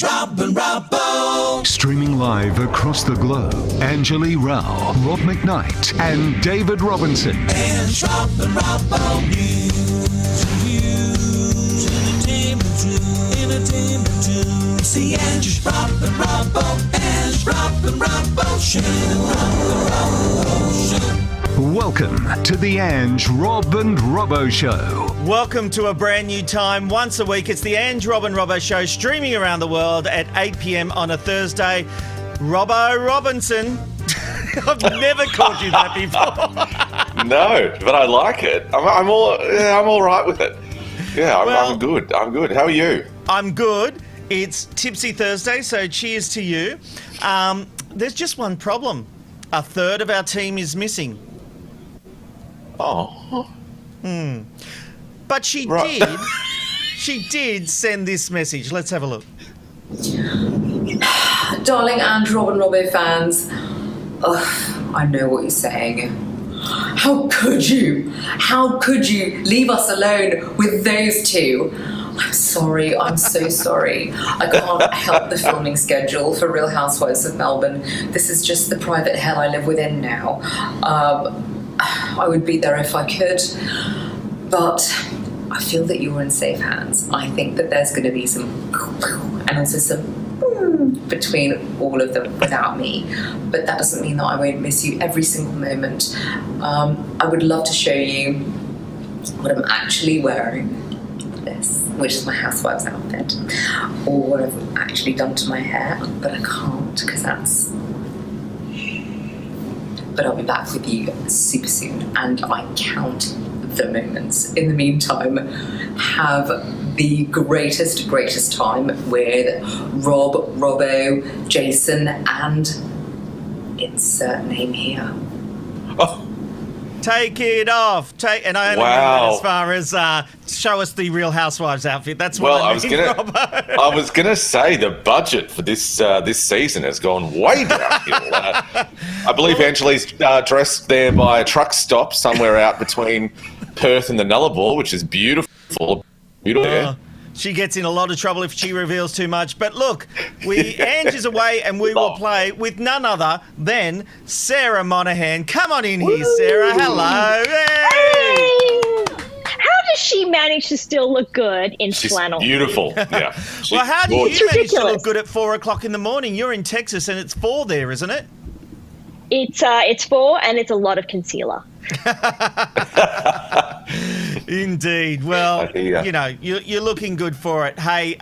Rob and Robbo. Streaming live across the globe, Angeli Rao, Rob McKnight, and David Robinson. And Rob and Robbo. News, entertainment too. It's the Ange, Rob and Robbo. Ange, Rob and Robbo Show. Rob and Robbo Show. Welcome to the Ange, Rob and Robbo Show. Welcome to a brand new time. Once a week, it's the Ange, Rob and Robbo Show, streaming around the world at 8 p.m. on a Thursday. Robbo Robinson. I've never called you that before. No, but I like it. I'm all right with it. Yeah, I'm good. I'm good. How are you? I'm good. It's Tipsy Thursday, so cheers to you. There's just one problem. A third of our team is missing. Oh. But she did send this message. Let's have a look. Darling and Rob and Robbo fans, I know what you're saying. How could you? How could you leave us alone with those two? I'm sorry. I'm so sorry. I can't help the filming schedule for Real Housewives of Melbourne. This is just the private hell I live within now. I would be there if I could, but I feel that you're in safe hands. I think that there's going to be some and also some between all of them without me, but that doesn't mean that I won't miss you every single moment. I would love to show you what I'm actually wearing, this, which is my housewife's outfit, or what I've actually done to my hair, but I can't because that's... But I'll be back with you super soon, and I count the moments. In the meantime, have the greatest time with Rob, Robbo, Jason, and insert name here. Oh. Take it off. And I only mean that as far as show us the Real Housewives outfit. That's what I mean, Robbo. I was gonna say the budget for this season has gone way downhill. I believe Angeli's dressed there by a truck stop somewhere out between Perth and the Nullarbor, which is beautiful. Yeah. She gets in a lot of trouble if she reveals too much. But look, Ange is away and we will play with none other than Sarah Monahan. Come on in here, Sarah. Hello. Hey. How does she manage to still look good in flannel? She's beautiful. Yeah. Well, how do you manage to look good at 4 o'clock in the morning? You're in Texas and it's 4 there, isn't it? It's 4 and it's a lot of concealer. Indeed. Well, you know, you're looking good for it. Hey,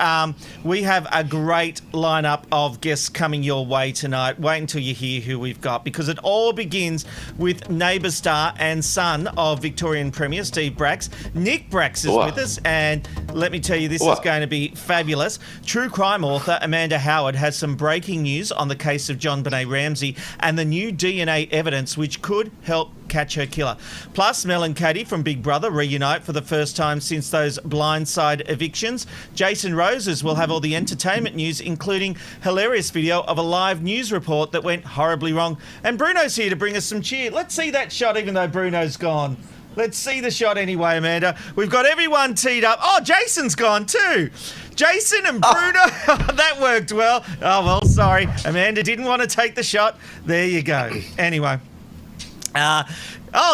we have a great lineup of guests coming your way tonight. Wait until you hear who we've got, because it all begins with Neighbours star and son of Victorian Premier Steve Bracks. Nick Bracks is with us, and let me tell you, this is going to be fabulous. True crime author Amanda Howard has some breaking news on the case of JonBenét Ramsey and the new DNA evidence which could help catch her killer. Plus, Mel and Katie from Big Brother reunite for the first time since those blindside evictions. Jason Roses will have all the entertainment news, including hilarious video of a live news report that went horribly wrong. And Bruno's here to bring us some cheer. Let's see that shot, even though Bruno's gone. Let's see the shot anyway, Amanda. We've got everyone teed up. Oh, Jason's gone too. Jason and Bruno. That worked well. Oh, well, sorry. Amanda didn't want to take the shot. There you go. Anyway.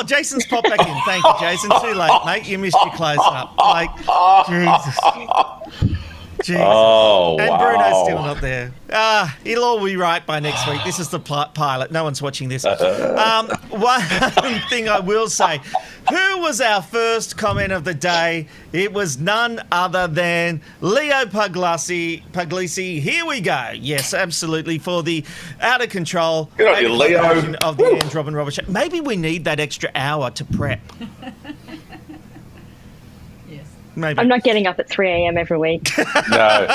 Jason's popped back in. Thank you, Jason. Too late, mate. You missed your close-up. Like, Jesus. Oh, and Bruno's still not there. It'll all be right by next week. This is the pilot. No one's watching this. One thing I will say, who was our first comment of the day? It was none other than Leo Puglisi. Here we go. Yes, absolutely, for the out of control Good on you, Leo. Of the Ange, Rob and Robbo Show. Maybe we need that extra hour to prep. Maybe. I'm not getting up at 3 a.m. every week. No.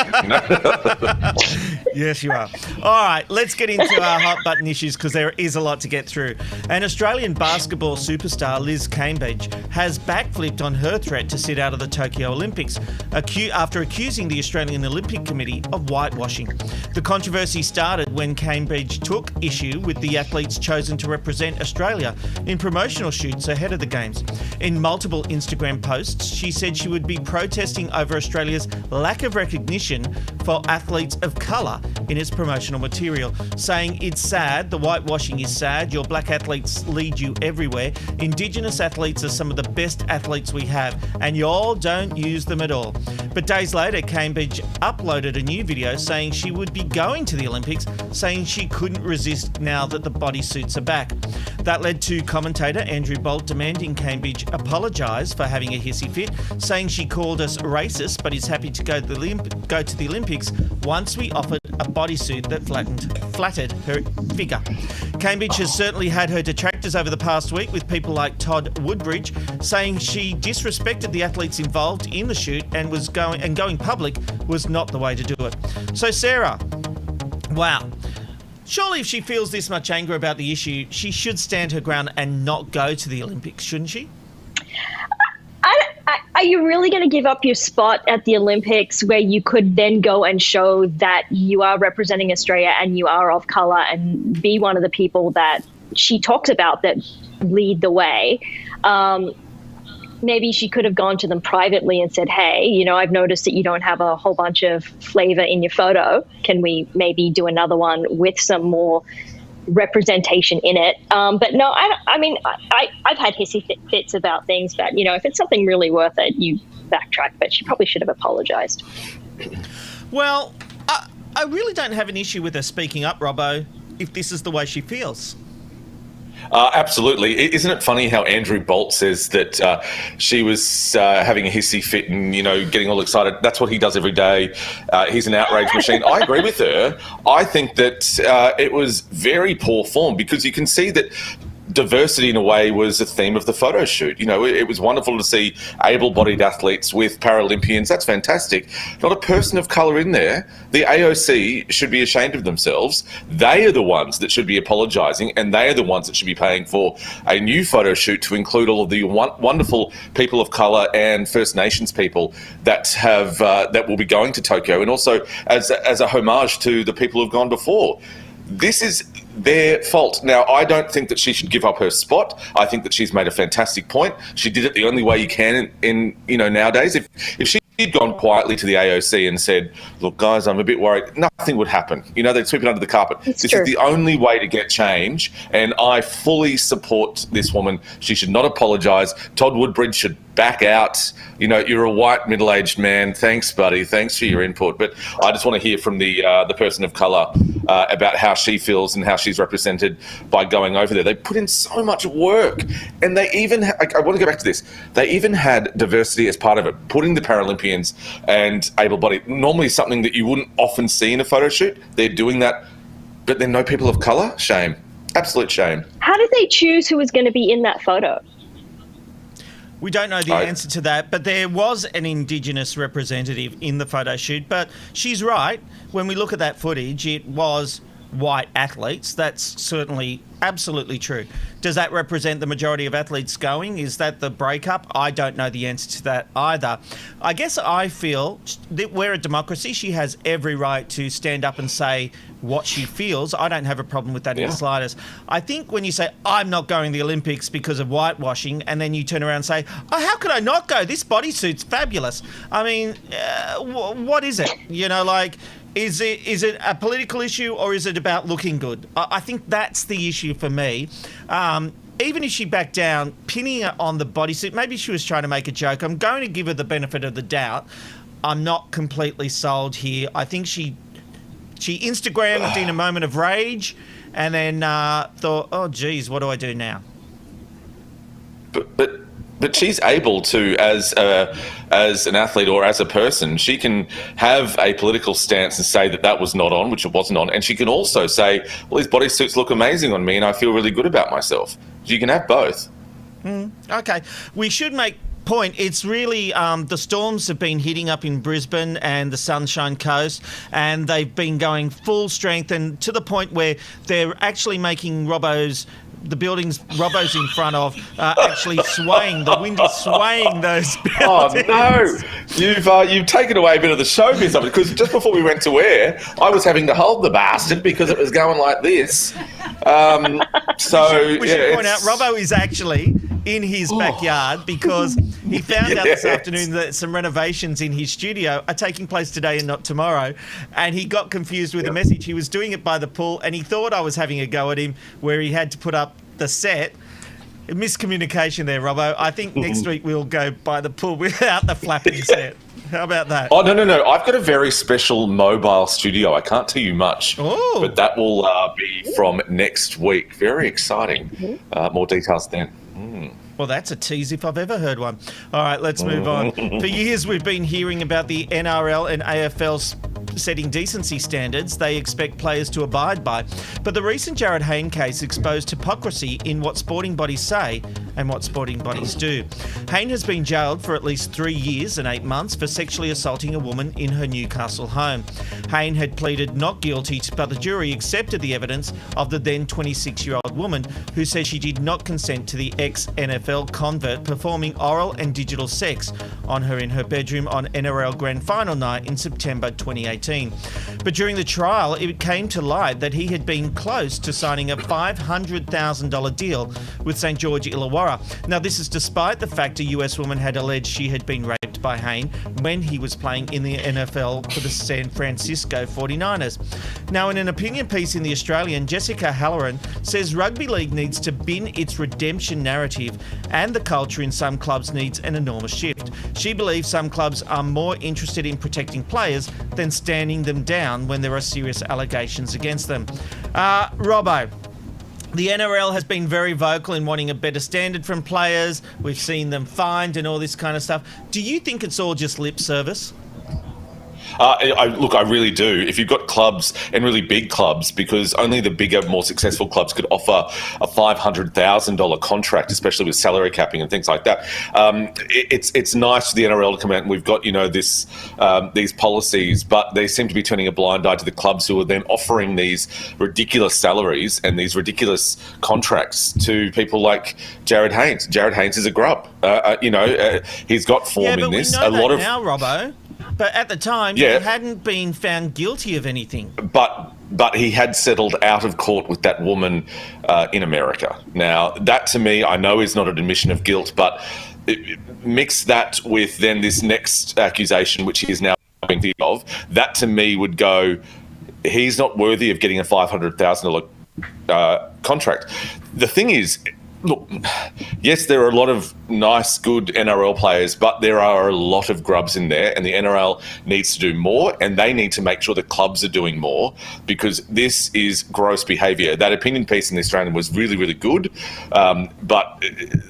Yes, you are. All right, let's get into our hot button issues because there is a lot to get through. An Australian basketball superstar, Liz Cambage, has backflipped on her threat to sit out of the Tokyo Olympics after accusing the Australian Olympic Committee of whitewashing. The controversy started when Cambage took issue with the athletes chosen to represent Australia in promotional shoots ahead of the Games. In multiple Instagram posts, she said she would be protesting over Australia's lack of recognition for athletes of colour in its promotional material, saying it's sad, the whitewashing is sad, your black athletes lead you everywhere, Indigenous athletes are some of the best athletes we have, and y'all don't use them at all. But days later, Cambage uploaded a new video saying she would be going to the Olympics, saying she couldn't resist now that the bodysuits are back. That led to commentator Andrew Bolt demanding Cambage apologise for having a hissy fit, saying she called us racist but is happy to go to the Olympics once we offered a bodysuit that flattered her figure. Cambage has certainly had her detractors over the past week, with people like Todd Woodbridge saying she disrespected the athletes involved in the shoot and going public was not the way to do it. So Sarah, wow. Surely if she feels this much anger about the issue, she should stand her ground and not go to the Olympics, shouldn't she? Are you really going to give up your spot at the Olympics where you could then go and show that you are representing Australia and you are of colour and be one of the people that she talks about that lead the way? Maybe she could have gone to them privately and said, hey, you know, I've noticed that you don't have a whole bunch of flavour in your photo. Can we maybe do another one with some more representation in it? But no, I've had hissy fits about things, but, you know, if it's something really worth it, you backtrack. But she probably should have apologised. Well, I really don't have an issue with her speaking up, Robbo, if this is the way she feels. Absolutely. Isn't it funny how Andrew Bolt says that she was having a hissy fit and, you know, getting all excited? That's what he does every day. He's an outrage machine. I agree with her. I think that it was very poor form, because you can see that diversity in a way was a theme of the photo shoot. You know, it was wonderful to see able-bodied athletes with Paralympians. That's fantastic. Not a person of colour in there. The AOC should be ashamed of themselves. They are the ones that should be apologising, and they are the ones that should be paying for a new photo shoot to include all of the wonderful people of colour and First Nations people that have that will be going to Tokyo, and also as a homage to the people who've gone before. This is their fault. Now, I don't think that she should give up her spot. I think that she's made a fantastic point. She did it the only way you can in you know, nowadays. If she'd gone quietly to the AOC and said, look, guys, I'm a bit worried, nothing would happen. You know, they'd sweep it under the carpet. This is the only way to get change, and I fully support this woman. She should not apologise. Todd Woodbridge should back out. You know, you're a white middle-aged man. Thanks, buddy. Thanks for your input. But I just want to hear from the person of colour about how she feels and how she's represented by going over there. They put in so much work, and they even I want to go back to this. They even had diversity as part of it, putting the Paralympians and able-bodied. Normally something that you wouldn't often see in a photo shoot. They're doing that, but they're no people of colour. Shame. Absolute shame. How did they choose who was going to be in that photo? We don't know the answer to that, but there was an Indigenous representative in the photo shoot. But she's right. When we look at that footage, it was white athletes. That's certainly absolutely true. Does that represent the majority of athletes going? Is that the breakup? I don't know the answer to that either. I guess I feel that we're a democracy. She has every right to stand up and say what she feels. I don't have a problem with that in the slightest. I think when you say, I'm not going to the Olympics because of whitewashing, and then you turn around and say, oh, how could I not go? This bodysuit's fabulous. I mean, what is it? You know, like, is it a political issue, or is it about looking good? I think that's the issue for me. Even if she backed down, pinning her on the bodysuit, maybe she was trying to make a joke. I'm going to give her the benefit of the doubt. I'm not completely sold here. I think she Instagrammed in a moment of rage, and then thought, oh, geez, what do I do now? But she's able to, as an athlete or as a person, she can have a political stance and say that was not on, which it wasn't on, and she can also say, well, these bodysuits look amazing on me and I feel really good about myself. You can have both. Okay. We should make point, it's really the storms have been hitting up in Brisbane and the Sunshine Coast, and they've been going full strength, and to the point where they're actually making the buildings Robbo's in front of actually swaying. The wind is swaying those buildings. Oh no! You've taken away a bit of the showbiz of it, because just before we went to air, I was having to hold the bastard because it was going like this. We should point out Robbo is actually in his backyard because he found out this afternoon that some renovations in his studio are taking place today and not tomorrow, and he got confused with the message. He was doing it by the pool, and he thought I was having a go at him where he had to put up the set. Miscommunication there, Robbo. I think next week we'll go by the pool without the flapping set. How about that? Oh, no. I've got a very special mobile studio. I can't tell you much, but that will be from next week. Very exciting. More details then. Well, that's a tease if I've ever heard one. All right, let's move on. For years, we've been hearing about the NRL and AFL's setting decency standards they expect players to abide by. But the recent Jared Hayne case exposed hypocrisy in what sporting bodies say and what sporting bodies do. Hayne has been jailed for at least 3 years and 8 months for sexually assaulting a woman in her Newcastle home. Hayne had pleaded not guilty, but the jury accepted the evidence of the then 26-year-old woman who says she did not consent to the ex-NFL convert performing oral and digital sex on her in her bedroom on NRL Grand Final night in September 2018. But during the trial, it came to light that he had been close to signing a $500,000 deal with St George Illawarra. Now, this is despite the fact a US woman had alleged she had been raped by Hayne when he was playing in the NFL for the San Francisco 49ers. Now, in an opinion piece in The Australian, Jessica Halloran says rugby league needs to bin its redemption narrative and the culture in some clubs needs an enormous shift. She believes some clubs are more interested in protecting players than standing them down when there are serious allegations against them. Robbo, the NRL has been very vocal in wanting a better standard from players. We've seen them fined and all this kind of stuff. Do you think it's all just lip service? I really do. If you've got clubs and really big clubs, because only the bigger, more successful clubs could offer a $500,000 contract, especially with salary capping and things like that. It's nice for the NRL to come out and we've got, these policies, but they seem to be turning a blind eye to the clubs who are then offering these ridiculous salaries and these ridiculous contracts to people like Jared Haynes. Jared Haynes is a grub. He's got form in this. We know that now, Robbo. But at the time, he hadn't been found guilty of anything. But he had settled out of court with that woman in America. Now, that to me, I know is not an admission of guilt, but mix that with then this next accusation, which he is now being convicted of, that to me would go, he's not worthy of getting a $500,000 contract. The thing is, look, yes, there are a lot of nice, good NRL players, but there are a lot of grubs in there, and the NRL needs to do more, and they need to make sure the clubs are doing more, because this is gross behaviour. That opinion piece in The Australian was really, really good, but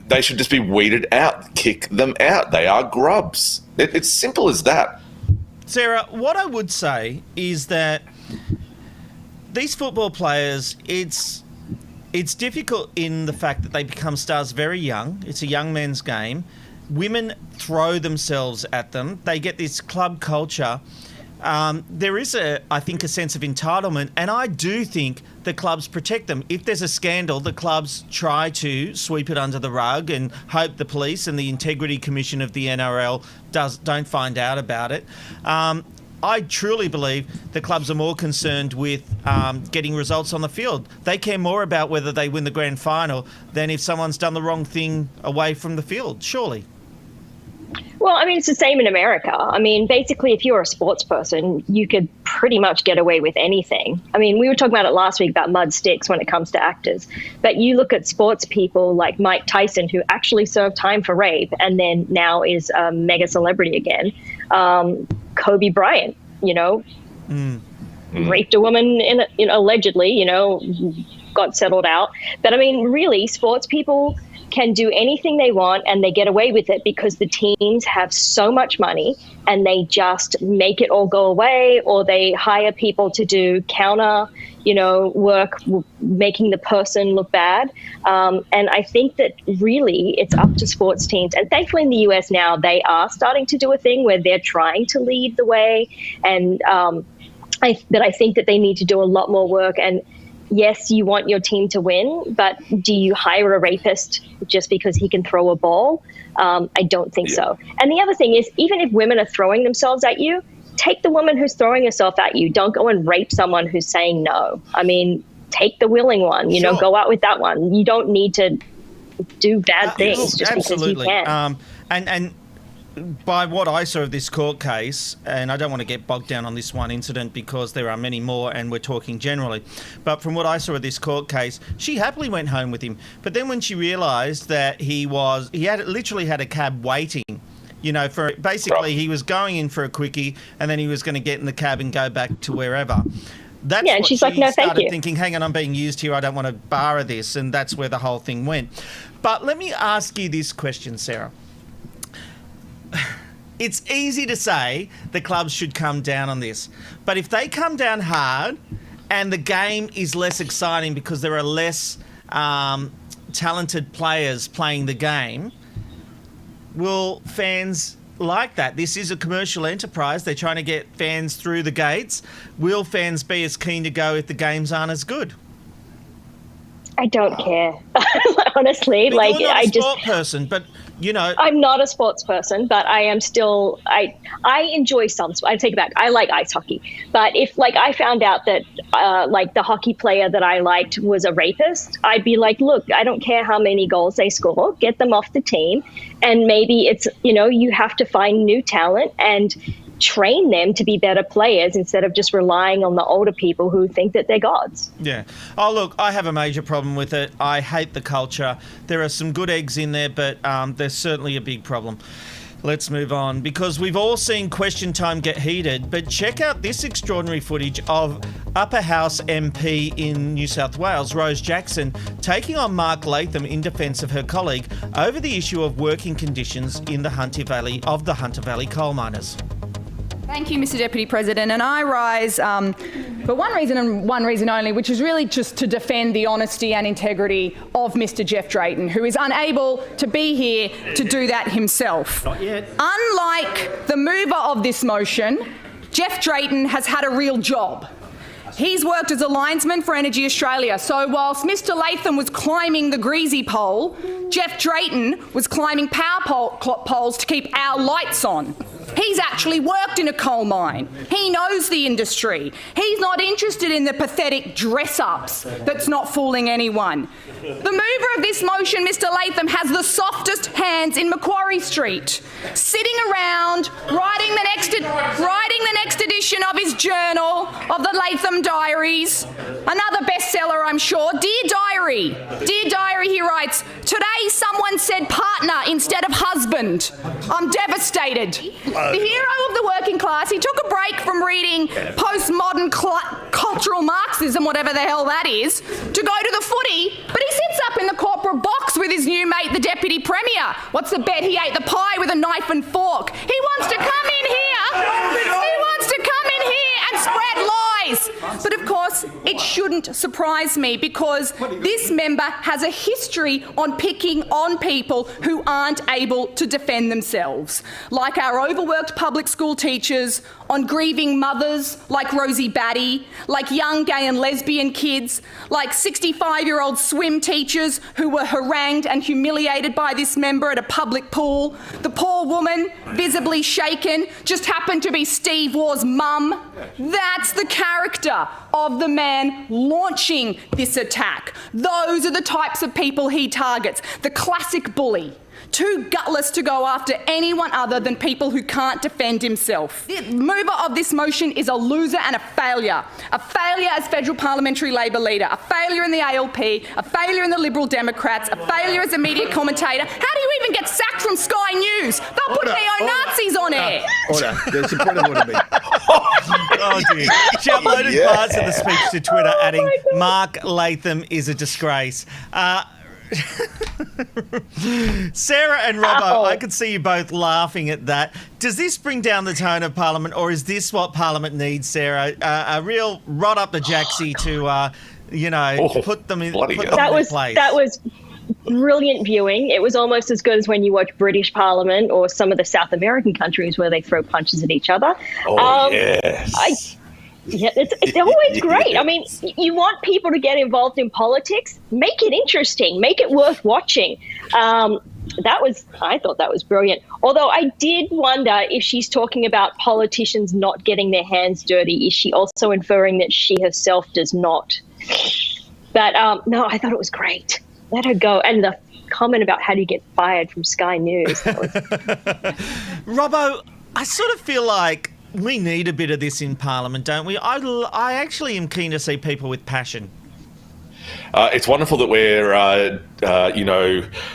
they should just be weeded out. Kick them out. They are grubs. It's simple as that. Sarah, what I would say is that these football players, it's difficult in the fact that they become stars very young. It's a young man's game. Women throw themselves at them. They get this club culture. There is, I think, a sense of entitlement, and I do think the clubs protect them. If there's a scandal, the clubs try to sweep it under the rug and hope the police and the Integrity Commission of the NRL don't find out about it. I truly believe the clubs are more concerned with getting results on the field. They care more about whether they win the grand final than if someone's done the wrong thing away from the field, surely. Well, I mean, it's the same in America. I mean, basically, if you're a sports person, you could pretty much get away with anything. I mean, we were talking about it last week about mud sticks when it comes to actors. But you look at sports people like Mike Tyson, who actually served time for rape and then now is a mega celebrity again. Kobe Bryant, raped a woman allegedly, got settled out. But I mean, really, sports people, can do anything they want and they get away with it because the teams have so much money and they just make it all go away, or they hire people to do counter, work, making the person look bad. And I think that really it's up to sports teams. And thankfully in the US now, they are starting to do a thing where they're trying to lead the way. And I think that they need to do a lot more work. And yes, you want your team to win, but do you hire a rapist just because he can throw a ball? I don't think so. And the other thing is, even if women are throwing themselves at you, take the woman who's throwing herself at you. Don't go and rape someone who's saying no. I mean, take the willing one, go out with that one. You don't need to do bad things just absolutely. because you can. And by what I saw of this court case, and I don't want to get bogged down on this one incident because there are many more and we're talking generally, but from what I saw of this court case, she happily went home with him. But then when she realised that he literally had a cab waiting, for basically he was going in for a quickie and then he was going to get in the cab and go back to wherever. That's and she's like, no, thank you. Thinking, hang on, I'm being used here. I don't want to borrow this. And that's where the whole thing went. But let me ask you this question, Sarah. It's easy to say the clubs should come down on this. But if they come down hard and the game is less exciting because there are less talented players playing the game, will fans like that? This is a commercial enterprise. They're trying to get fans through the gates. Will fans be as keen to go if the games aren't as good? I don't care. Honestly, but you're not a sport person, but I'm not a sports person, but I am still. I enjoy some. I take it back. I like ice hockey, but if I found out that the hockey player that I liked was a rapist, I'd be like, look, I don't care how many goals they score, get them off the team, and maybe it's you have to find new talent and train them to be better players instead of just relying on the older people who think that they're gods. Yeah. Oh, look, I have a major problem with it. I hate the culture. There are some good eggs in there, but there's certainly a big problem. Let's move on, because we've all seen Question Time get heated, but check out this extraordinary footage of Upper House MP in New South Wales, Rose Jackson, taking on Mark Latham in defence of her colleague over the issue of working conditions in the Hunter Valley coal miners. Thank you, Mr. Deputy President. And I rise for one reason and one reason only, which is really just to defend the honesty and integrity of Mr. Jeff Drayton, who is unable to be here to do that himself. Not yet. Unlike the mover of this motion, Jeff Drayton has had a real job. He's worked as a linesman for Energy Australia, so whilst Mr. Latham was climbing the greasy pole, Jeff Drayton was climbing power poles to keep our lights on. He's actually worked in a coal mine. He knows the industry. He's not interested in the pathetic dress-ups that's not fooling anyone. The mover of this motion, Mr. Latham, has the softest hands in Macquarie Street, sitting around writing the next edition of his journal, of the Latham Diaries. Another bestseller, I'm sure. Dear Diary, he writes, today someone said partner instead of husband. I'm devastated. The hero of the working class, he took a break from reading postmodern cultural Marxism, whatever the hell that is, to go to the footy, but he sits up in the corporate box with his new mate, the Deputy Premier. What's the bet? He ate the pie with a knife and fork. He wants to come in here and spread lies. But of course, it shouldn't surprise me, because this member has a history on picking on people who aren't able to defend themselves, like our overworked public school teachers, on grieving mothers like Rosie Batty, like young gay and lesbian kids, like 65-year-old swim teachers who were harangued and humiliated by this member at a public pool. The poor woman, visibly shaken, just happened to be Steve Waugh's mum. That's the character of the man launching this attack. Those are the types of people he targets. The classic bully, too gutless to go after anyone other than people who can't defend himself. The mover of this motion is a loser and a failure. A failure as federal parliamentary Labor leader, a failure in the ALP, a failure in the Liberal Democrats, a failure as a media commentator. How do you even get sacked from Sky News? They'll put neo-Nazis on air. Order. There's a point of order. Oh dear. She uploaded parts of the speech to Twitter, adding, Mark Latham is a disgrace. Sarah and Robbo, I could see you both laughing at that. Does this bring down the tone of Parliament, or is this what Parliament needs, Sarah? A real rod up the jacksie to, put them in place. That was brilliant viewing. It was almost as good as when you watch British Parliament or some of the South American countries where they throw punches at each other. Yes. It's always great. I mean, you want people to get involved in politics, make it interesting, make it worth watching. I thought that was brilliant. Although I did wonder if she's talking about politicians not getting their hands dirty, is she also inferring that she herself does not? But no, I thought it was great. Let her go. And the comment about how do you get fired from Sky News. Robbo, I sort of feel like we need a bit of this in Parliament, don't we? I actually am keen to see people with passion. It's wonderful that we're,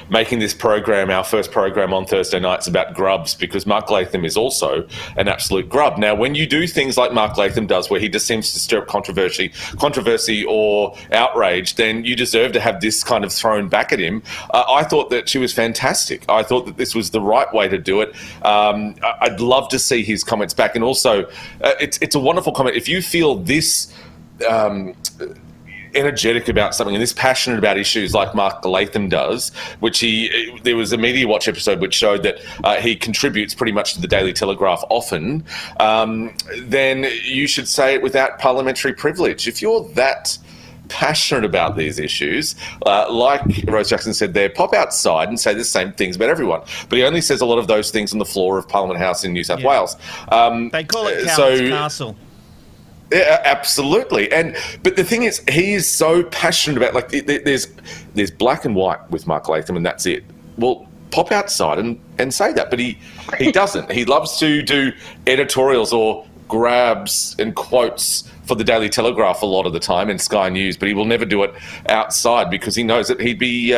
making this program, our first program on Thursday nights, about grubs, because Mark Latham is also an absolute grub. Now, when you do things like Mark Latham does, where he just seems to stir up controversy or outrage, then you deserve to have this kind of thrown back at him. I thought that she was fantastic. I thought that this was the right way to do it. I'd love to see his comments back. And also, it's a wonderful comment. If you feel this energetic about something and this passionate about issues like Mark Latham does, there was a Media Watch episode which showed that he contributes pretty much to the Daily Telegraph often, then you should say it without parliamentary privilege. If you're that passionate about these issues, like Rose Jackson said there, pop outside and say the same things about everyone. But he only says a lot of those things on the floor of Parliament House in New South Wales. They call it Coward's Castle. Yeah, absolutely. But the thing is, he is so passionate about, there's black and white with Mark Latham, and that's it. Well, pop outside and say that. But he doesn't. He loves to do editorials or grabs and quotes for the Daily Telegraph a lot of the time and Sky News, but he will never do it outside because he knows that he'd be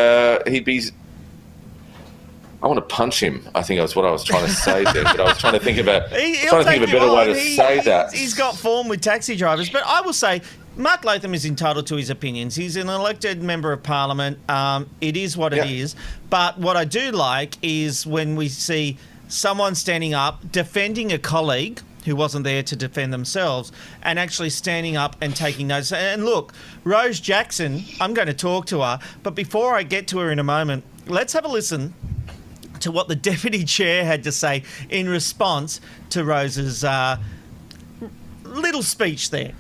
I want to punch him, I think that's what I was trying to say there, but I was trying to think of a better way to say that. He's got form with taxi drivers, but I will say Mark Latham is entitled to his opinions. He's an elected member of Parliament. It is what it is. But what I do like is when we see someone standing up, defending a colleague who wasn't there to defend themselves, and actually standing up and taking notice. And look, Rose Jackson, I'm going to talk to her, but before I get to her in a moment, let's have a listen to what the Deputy Chair had to say in response to Rose's little speech there.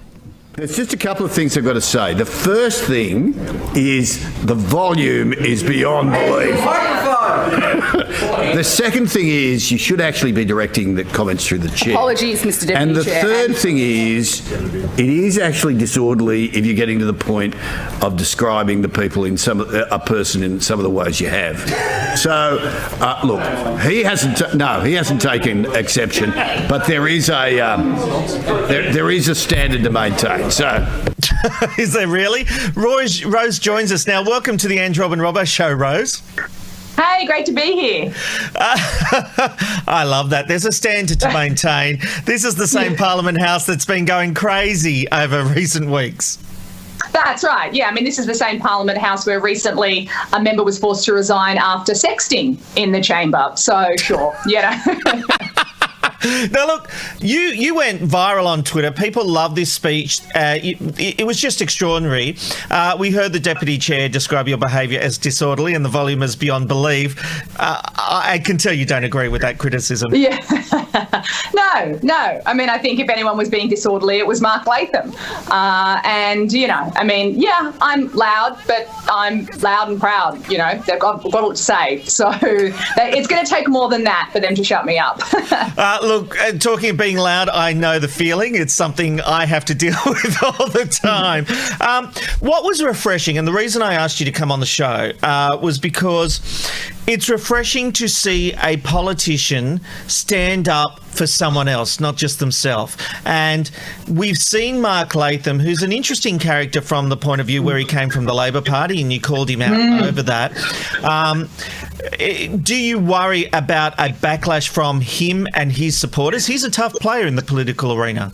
There's just a couple of things I've got to say. The first thing is the volume is beyond belief. The second thing is you should actually be directing the comments through the chair. Apologies, Mr. Deputy Chair. And the third thing is it is actually disorderly if you're getting to the point of describing the people in a person in some of the ways you have. So, look, he hasn't taken exception, but there is a standard to maintain. So, is there really? Rose joins us now. Welcome to the Rob and Robbo show, Rose. Hey, great to be here. I love that. There's a standard to maintain. This is the same Parliament House that's been going crazy over recent weeks. That's right. Yeah, I mean, this is the same Parliament House where recently a member was forced to resign after sexting in the chamber. So, sure, Now, look, you went viral on Twitter. People love this speech. It was just extraordinary. We heard the Deputy Chair describe your behaviour as disorderly and the volume as beyond belief. I can tell you don't agree with that criticism. Yeah. No. I mean, I think if anyone was being disorderly, it was Mark Latham. I'm loud, but I'm loud and proud. They've got a lot to say. So it's going to take more than that for them to shut me up. Look, talking of being loud, I know the feeling. It's something I have to deal with all the time. What was refreshing, and the reason I asked you to come on the show was because it's refreshing to see a politician stand up for someone else, not just themselves. And we've seen Mark Latham, who's an interesting character from the point of view where he came from the Labor Party, and you called him out over that. Do you worry about a backlash from him and his supporters? He's a tough player in the political arena.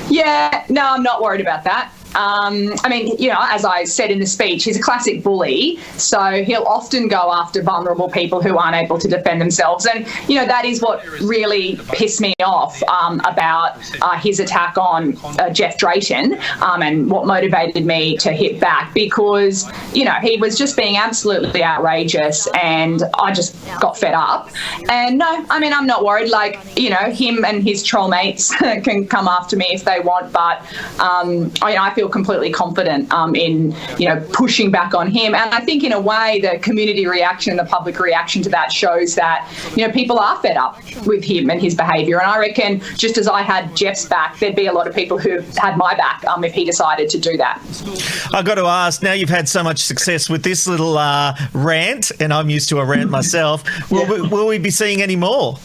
Yeah, no, I'm not worried about that. I mean, you know, as I said in the speech, he's a classic bully, so he'll often go after vulnerable people who aren't able to defend themselves. And, you know, that is what really pissed me off about his attack on Jeff Drayton and what motivated me to hit back, because, you know, he was just being absolutely outrageous and I just got fed up. And no, I mean, I'm not worried. Like, you know, him and his troll mates can come after me if they want, but I feel completely confident in, you know, pushing back on him. And I think in a way the community reaction, the public reaction to that shows that, you know, people are fed up with him and his behaviour. And I reckon just as I had Jeff's back, there'd be a lot of people who had my back if he decided to do that. I've got to ask, now you've had so much success with this little rant, and I'm used to a rant myself, will we be seeing any more?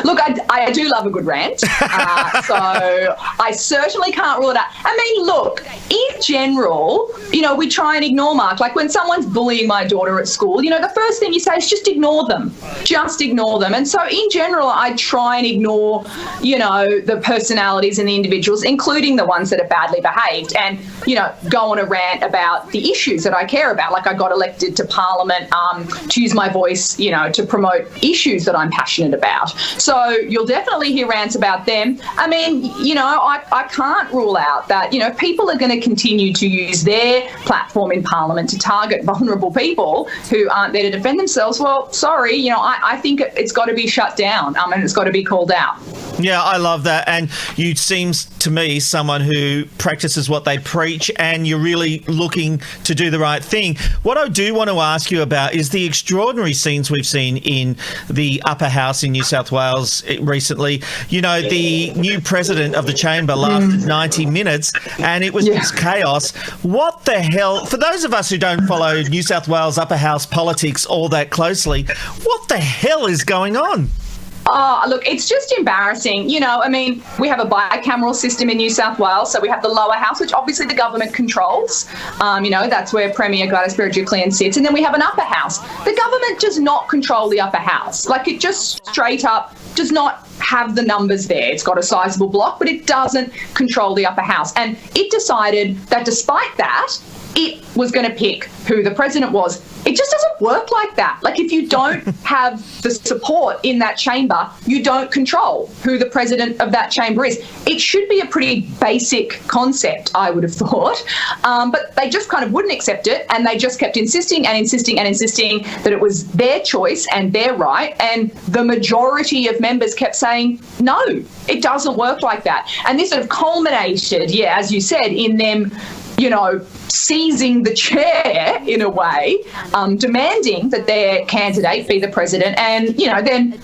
Look, I do love a good rant, so I certainly can't rule it out. I mean, look, in general, you know, we try and ignore Mark. Like when someone's bullying my daughter at school, you know, the first thing you say is just ignore them. Just ignore them. And so in general, I try and ignore, you know, the personalities and the individuals, including the ones that are badly behaved, and, you know, go on a rant about the issues that I care about. Like I got elected to Parliament to use my voice, you know, to promote issues that I'm passionate about. So you'll definitely hear rants about them. I mean, you know, I can't rule out that, you know, people are going to continue to use their platform in Parliament to target vulnerable people who aren't there to defend themselves. Well, sorry, you know, I think it's got to be shut down and it's got to be called out. Yeah, I love that. And you seems to me someone who practices what they preach, and you're really looking to do the right thing. What I do want to ask you about is the extraordinary scenes we've seen in the upper house in New South Wales recently. You know, the new president of the chamber lasted 90 minutes and it was just chaos. What the hell? For those of us who don't follow New South Wales upper house politics all that closely, what the hell is going on? Oh, look, it's just embarrassing. You know, I mean, we have a bicameral system in New South Wales. So we have the lower house, which obviously the government controls. You know, that's where Premier Gladys Berejiklian sits. And then we have an upper house. The government does not control the upper house. Like, it just straight up does not have the numbers there. It's got a sizable block, but it doesn't control the upper house. And it decided that despite that, it was going to pick who the president was. It just doesn't work like that. Like, if you don't have the support in that chamber, you don't control who the president of that chamber is. It should be a pretty basic concept, I would have thought. But they just kind of wouldn't accept it, and they just kept insisting and insisting and insisting that it was their choice and their right. And the majority of members kept saying, no, it doesn't work like that. And this sort of culminated, as you said, in them, you know, seizing the chair in a way, demanding that their candidate be the president, and, you know, then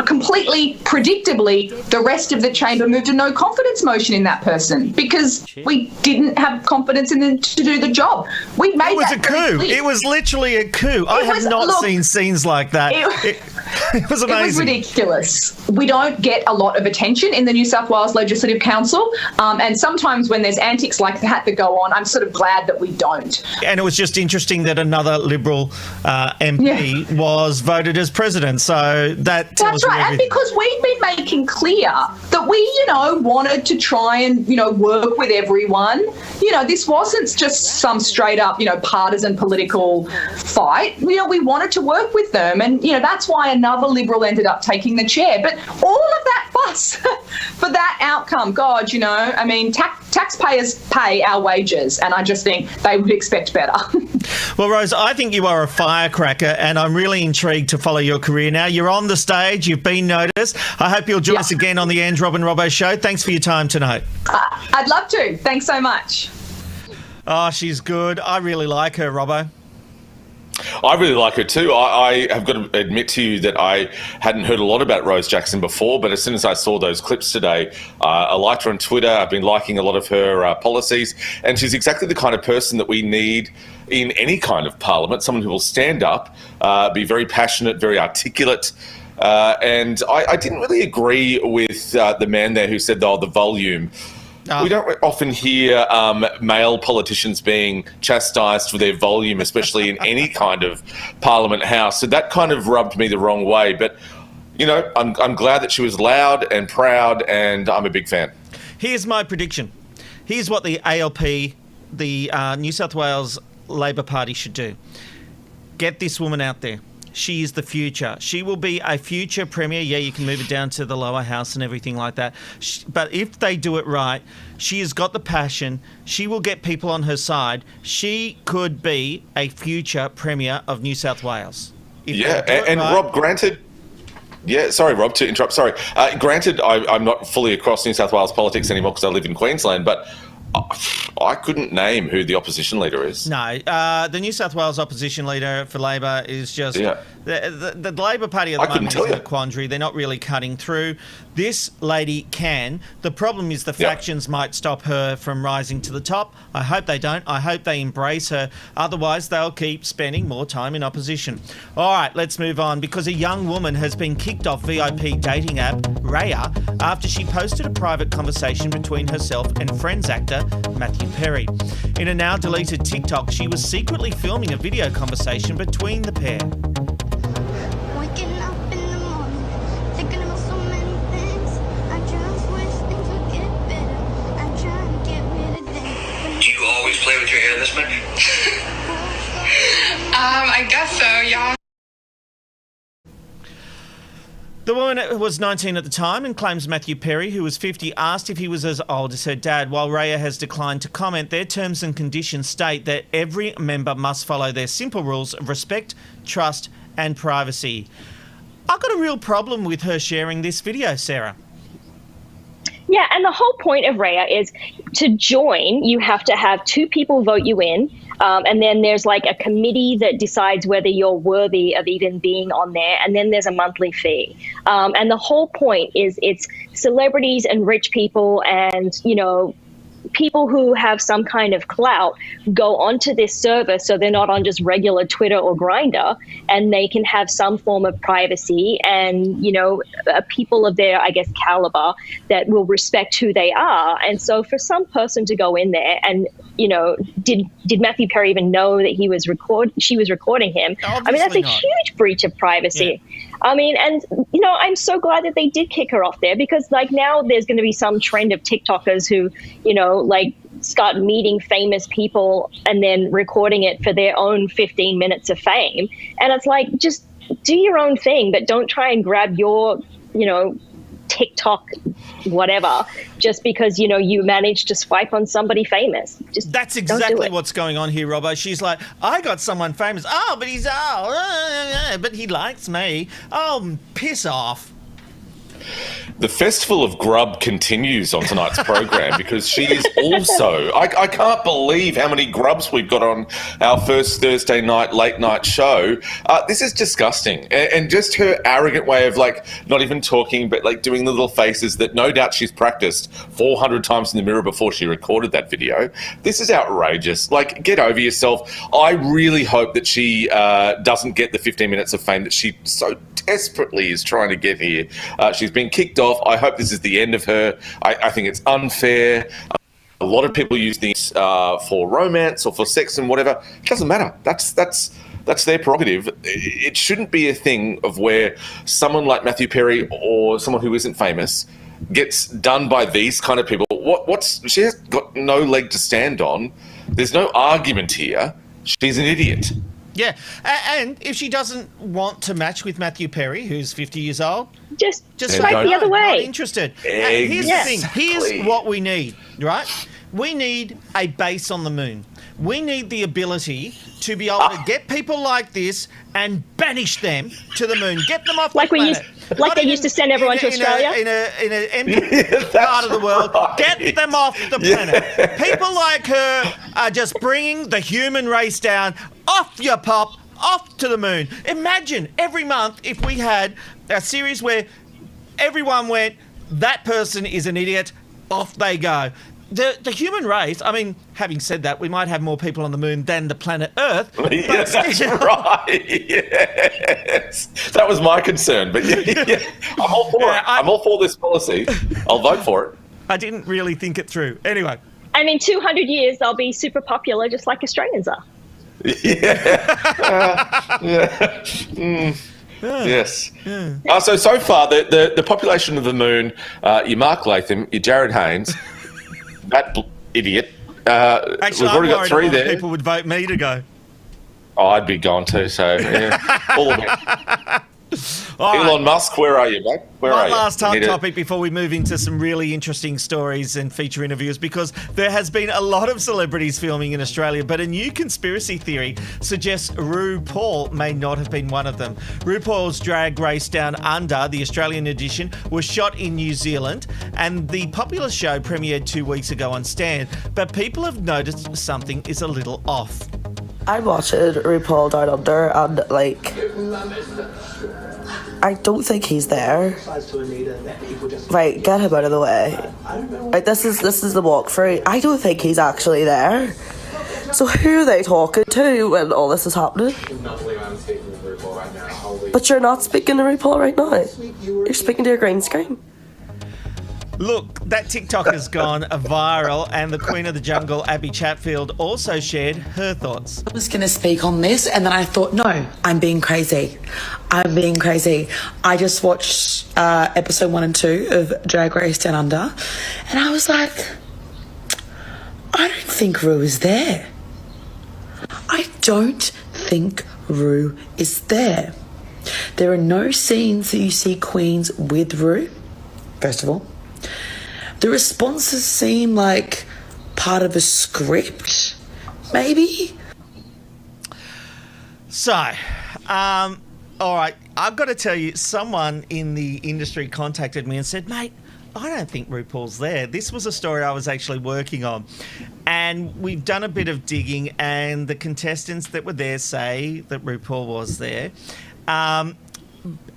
completely predictably the rest of the chamber moved a no confidence motion in that person because we didn't have confidence in them to do the job. We made it was a coup. It was literally a coup. I have not seen scenes like that. It was amazing. It was ridiculous. We don't get a lot of attention in the New South Wales Legislative Council, and sometimes when there's antics like that go on, I'm sort of glad that we don't. And it was just interesting that another Liberal MP was voted as president. So that's right. And because we've been making clear that we, you know, wanted to try and, you know, work with everyone. You know, this wasn't just some straight up, you know, partisan political fight. You know, we wanted to work with them. And, you know, that's why another Liberal ended up taking the chair. But all of that fuss for that outcome, God, you know, I mean, taxpayers pay our wages, and I just think they would expect better. Well, Rose, I think you are a firecracker, and I'm really intrigued to follow your career now. You're on the stage, you've been noticed. I hope you'll join us again on the Ange, Rob and Robbo show. Thanks for your time tonight. I'd love to. Thanks so much. Oh, she's good. I really like her, Robbo. I really like her too. I have got to admit to you that I hadn't heard a lot about Rose Jackson before, but as soon as I saw those clips today, I liked her on Twitter. I've been liking a lot of her policies, and she's exactly the kind of person that we need in any kind of parliament, someone who will stand up, be very passionate, very articulate. And I didn't really agree with the man there who said, the volume. We don't often hear male politicians being chastised for their volume, especially in any kind of Parliament House. So that kind of rubbed me the wrong way. But, you know, I'm glad that she was loud and proud, and I'm a big fan. Here's my prediction. Here's what the ALP, the New South Wales Labor Party, should do. Get this woman out there. She is the future. She will be a future premier. Yeah, you can move it down to the lower house and everything like that. But if they do it right, she has got the passion. She will get people on her side. She could be a future premier of New South Wales. And right. Rob, granted... Yeah, sorry, Rob, to interrupt. Sorry. Granted, I'm not fully across New South Wales politics anymore because I live in Queensland, but I couldn't name who the opposition leader is. No, the New South Wales opposition leader for Labor is just... Yeah. The Labor Party at the moment is in a quandary. They're not really cutting through. This lady can. The problem is the factions might stop her from rising to the top. I hope they don't. I hope they embrace her. Otherwise, they'll keep spending more time in opposition. All right, let's move on, because a young woman has been kicked off VIP dating app Raya after she posted a private conversation between herself and Friends actor Matthew Perry. In a now deleted TikTok, she was secretly filming a video conversation between the pair. Do you always play with your hair this much? I guess so, yeah. The woman was 19 at the time and claims Matthew Perry, who was 50, asked if he was as old as her dad. While Raya has declined to comment, their terms and conditions state that every member must follow their simple rules of respect, trust and privacy. I've got a real problem with her sharing this video, Sarah. Yeah, and the whole point of Raya is to join, you have to have 2 people vote you in, and then there's like a committee that decides whether you're worthy of even being on there, and then there's a monthly fee. And the whole point is it's celebrities and rich people and, you know, people who have some kind of clout go onto this server, so they're not on just regular Twitter or Grindr, and they can have some form of privacy and, you know, people of their, I guess, caliber that will respect who they are. And so for some person to go in there and, you know, did Matthew Perry even know that she was recording him? Obviously I mean, that's a not. huge breach of privacy. Yeah. I mean, and, you know, I'm so glad that they did kick her off there, because, like, now there's going to be some trend of TikTokers who, you know, like, start meeting famous people and then recording it for their own 15 minutes of fame. And it's like, just do your own thing, but don't try and grab your, you know, TikTok whatever just because, you know, you managed to swipe on somebody famous. Just that's exactly what's going on here, Robbo. She's like, I got someone famous. Oh, but he's but he likes me. Oh, piss off. The Festival of Grub continues on tonight's program because she is also... I can't believe how many grubs we've got on our first Thursday night late night show. This is disgusting. And just her arrogant way of, like, not even talking, but, like, doing the little faces that no doubt she's practiced 400 times in the mirror before she recorded that video. This is outrageous. Like, get over yourself. I really hope that she doesn't get the 15 minutes of fame that she so desperately is trying to get here. She's been kicked off. I hope this is the end of her. I think it's unfair. A lot of people use these for romance or for sex and whatever. It doesn't matter. That's their prerogative. It shouldn't be a thing of where someone like Matthew Perry or someone who isn't famous gets done by these kind of people. She has got no leg to stand on. There's no argument here. She's an idiot. Yeah, and if she doesn't want to match with Matthew Perry, who's 50 years old, just swipe the other way. Not interested. Here's the thing. Here's what we need, right? We need a base on the moon. We need the ability to be able to get people like this and banish them to the moon. Get them off the planet. They used to send everyone to Australia? In an empty part of the world. Get them off the planet. People like her are just bringing the human race down. Off your pop, off to the moon. Imagine every month if we had a series where everyone went, that person is an idiot, off they go. The human race, I mean, having said that, we might have more people on the moon than the planet Earth. Yes, that's right. Yes. That was my concern. But yeah, I'm all for it. I'm all for this policy. I'll vote for it. I didn't really think it through. Anyway. And in 200 years, they'll be super popular just like Australians are. Yes. So far, the population of the moon, your Mark Latham, your Jared Haynes, idiot. Actually, we've already got 3 there. People would vote me to go. Oh, I'd be gone too, so yeah. All of it. Elon Musk, where are you, mate? Where are you? One last topic before we move into some really interesting stories and feature interviews, because there has been a lot of celebrities filming in Australia, but a new conspiracy theory suggests RuPaul may not have been one of them. RuPaul's Drag Race Down Under, the Australian edition, was shot in New Zealand, and the popular show premiered 2 weeks ago on Stan, but people have noticed something is a little off. I watched RuPaul Down Under, and I don't think he's there. Right, get him out of the way. Right, this is the walkthrough. I don't think he's actually there. So who are they talking to when all this is happening? But you're not speaking to RuPaul right now. You're speaking to your green screen. Look, that TikTok has gone viral, and the Queen of the Jungle, Abby Chatfield, also shared her thoughts. I was going to speak on this, and then I thought, no, I'm being crazy. I just watched episode 1 and 2 of Drag Race Down Under, and I was like, I don't think Ru is there. I don't think Ru is there. There are no scenes that you see queens with Ru, first of all. The responses seem like part of a script, maybe? So, all right, I've got to tell you, someone in the industry contacted me and said, mate, I don't think RuPaul's there. This was a story I was actually working on. And we've done a bit of digging, and the contestants that were there say that RuPaul was there.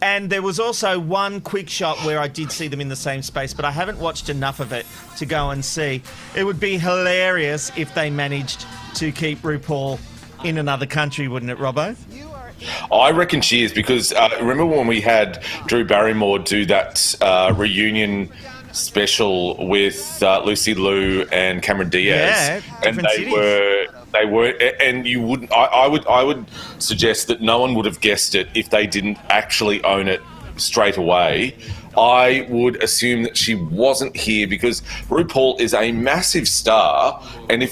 And there was also one quick shot where I did see them in the same space, but I haven't watched enough of it to go and see. It would be hilarious if they managed to keep RuPaul in another country, wouldn't it, Robbo? I reckon she is, because remember when we had Drew Barrymore do that reunion special with Lucy Liu and Cameron Diaz, and they were, and you wouldn't. I would suggest that no one would have guessed it if they didn't actually own it straight away. I would assume that she wasn't here because RuPaul is a massive star, and if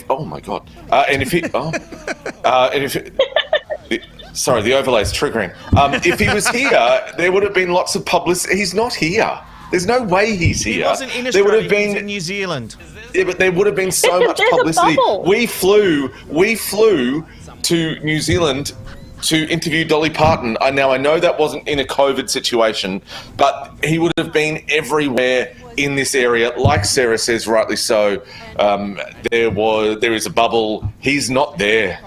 sorry, the overlay's triggering. If he was here, there would have been lots of publicity. He's not here. There's no way he's here. He wasn't in Australia, he was in New Zealand. Yeah, but there would have been so much publicity. We flew to New Zealand to interview Dolly Parton. Now, I know that wasn't in a COVID situation, but he would have been everywhere in this area. Like Sarah says, rightly so, there is a bubble. He's not there.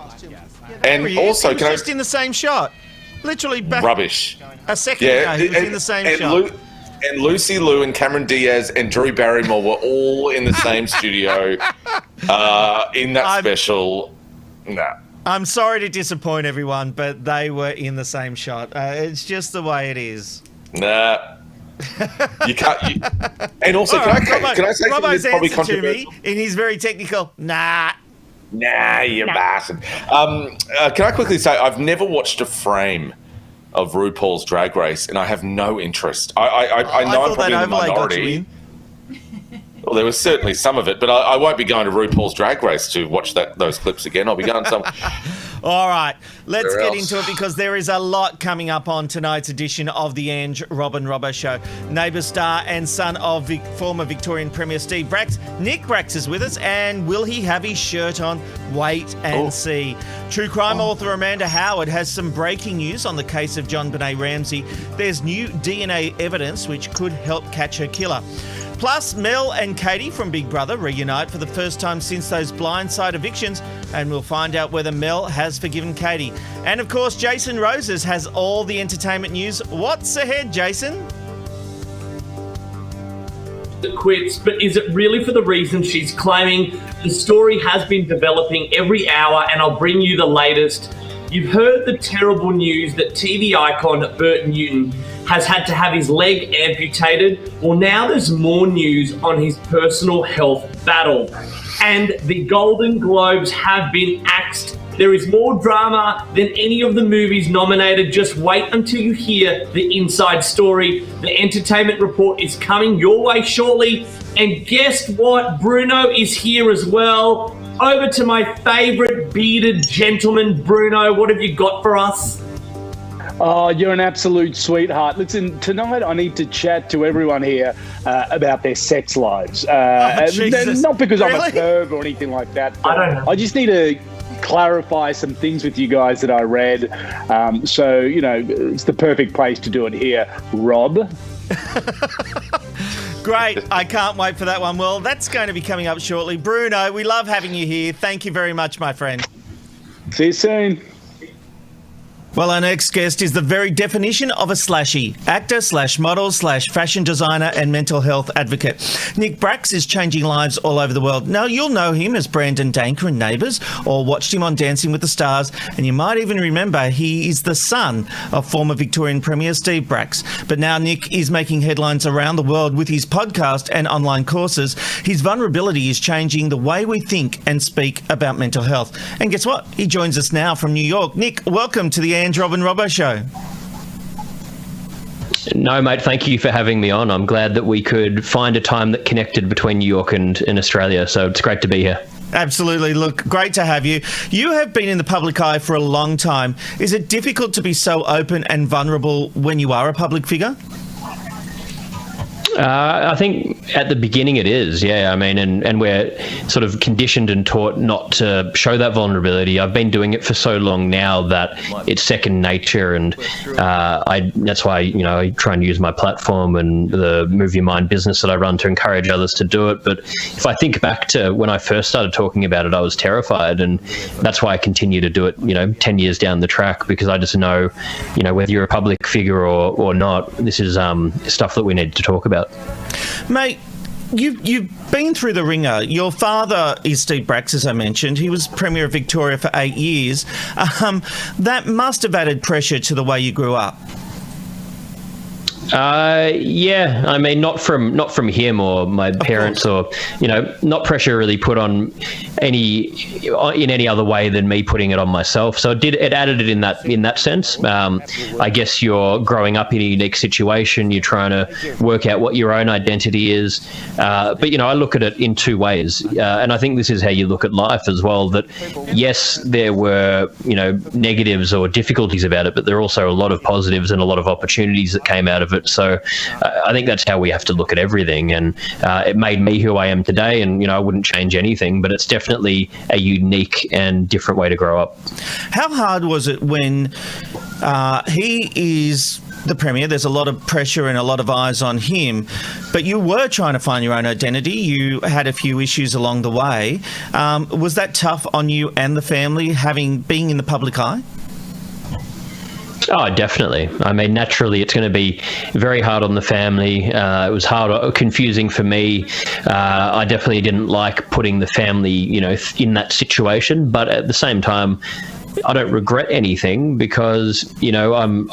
And also, he was just in the same shot. Literally back rubbish. A second ago, he was in the same shot. And Lucy Liu and Cameron Diaz and Drew Barrymore were all in the same studio in that special. Nah. I'm sorry to disappoint everyone, but they were in the same shot. It's just the way it is. Nah. You can't. And also, can I say something that's probably controversial? To me in his very technical, nah, you bastard. Can I quickly say, I've never watched a frame of RuPaul's Drag Race, and I have no interest. I know I'm probably in the minority. Well, there was certainly some of it, but I won't be going to RuPaul's Drag Race to watch those clips again. I'll be going some. All right, let's get into it, because there is a lot coming up on tonight's edition of the Ange Robin Robbo Show. Neighbours star and son of former Victorian Premier Steve Bracks, Nick Bracks, is with us, and will he have his shirt on? Wait and see. True crime author Amanda Howard has some breaking news on the case of JonBenét Ramsey. There's new DNA evidence which could help catch her killer. Plus, Mel and Katie from Big Brother reunite for the first time since those blindside evictions, and we'll find out whether Mel has forgiven Katie. And of course, Jason Roses has all the entertainment news. What's ahead, Jason? That quits, but is it really for the reason she's claiming? The story has been developing every hour, and I'll bring you the latest. You've heard the terrible news that TV icon Bert Newton has had to have his leg amputated. Well, now there's more news on his personal health battle. And the Golden Globes have been axed There is more drama than any of the movies nominated. Just wait until you hear the inside story. The entertainment report is coming your way shortly. And guess what? Bruno is here as well. Over to my favourite bearded gentleman, Bruno. What have you got for us? Oh, you're an absolute sweetheart. Listen, tonight I need to chat to everyone here about their sex lives. Not because I'm a perv or anything like that. I don't know. I just need to clarify some things with you guys that I read. So, you know, it's the perfect place to do it here. Rob? Great. I can't wait for that one. Well, that's going to be coming up shortly. Bruno, we love having you here. Thank you very much, my friend. See you soon. Well, our next guest is the very definition of a slashie. Actor / model / fashion designer and mental health advocate. Nick Bracks is changing lives all over the world. Now, you'll know him as Brandon Danker in Neighbours or watched him on Dancing with the Stars, and you might even remember he is the son of former Victorian Premier Steve Bracks. But now Nick is making headlines around the world with his podcast and online courses. His vulnerability is changing the way we think and speak about mental health. And guess what? He joins us now from New York. Nick, welcome to the Rob and Robbo Show. No, mate, thank you for having me on. I'm glad that we could find a time that connected between New York and Australia, so it's great to be here. Absolutely. Look, great to have you. You have been in the public eye for a long time. Is it difficult to be so open and vulnerable when you are a public figure? I think at the beginning it is, yeah. I mean, and we're sort of conditioned and taught not to show that vulnerability. I've been doing it for so long now that it's second nature, and that's why, you know, I try and use my platform and the Move Your Mind business that I run to encourage others to do it. But if I think back to when I first started talking about it, I was terrified, and that's why I continue to do it, you know, 10 years down the track, because I just know, you know, whether you're a public figure or not, this is stuff that we need to talk about. Mate, you've been through the ringer. Your father is Steve Bracks, as I mentioned. He was Premier of Victoria for 8 years. That must have added pressure to the way you grew up. Yeah, I mean, not from him or my parents, or, you know, not pressure really put on in any other way than me putting it on myself. So it added it in that sense. I guess you're growing up in a unique situation. You're trying to work out what your own identity is. But, you know, I look at it in two ways, and I think this is how you look at life as well. That yes, there were, you know, negatives or difficulties about it, but there are also a lot of positives and a lot of opportunities that came out of it. So I think that's how we have to look at everything, and it made me who I am today, and, you know, I wouldn't change anything, but it's definitely a unique and different way to grow up. How hard was it when he is the Premier? There's a lot of pressure and a lot of eyes on him, but you were trying to find your own identity. You had a few issues along the way. Was that tough on you and the family, being in the public eye? Oh, definitely. I mean, naturally, it's going to be very hard on the family. It was hard, confusing for me. I definitely didn't like putting the family, you know, in that situation. But at the same time, I don't regret anything, because, you know, I'm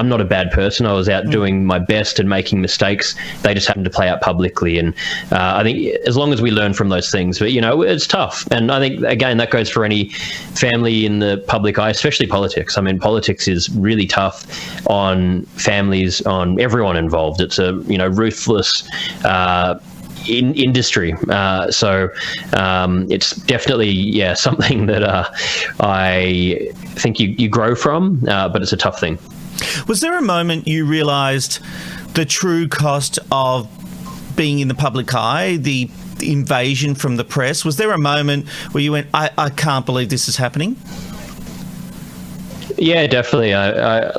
not a bad person. I was out doing my best and making mistakes. They just happened to play out publicly. And I think as long as we learn from those things, but, you know, it's tough. And I think, again, that goes for any family in the public eye, especially politics. I mean, politics is really tough on families, on everyone involved. It's a, you know, ruthless in industry. So it's definitely, yeah, something that I think you grow from, but it's a tough thing. Was there a moment you realised the true cost of being in the public eye, the invasion from the press? Was there a moment where you went, I can't believe this is happening? Yeah, definitely.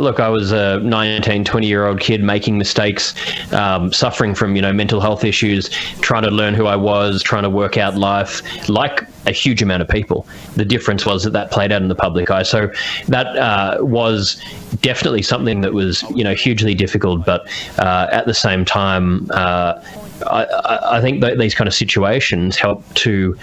Look, I was a 19, 20-year-old kid making mistakes, suffering from, you know, mental health issues, trying to learn who I was, trying to work out life, like a huge amount of people. The difference was that played out in the public eye. So that was definitely something that was, you know, hugely difficult. But at the same time, I think that these kind of situations help to.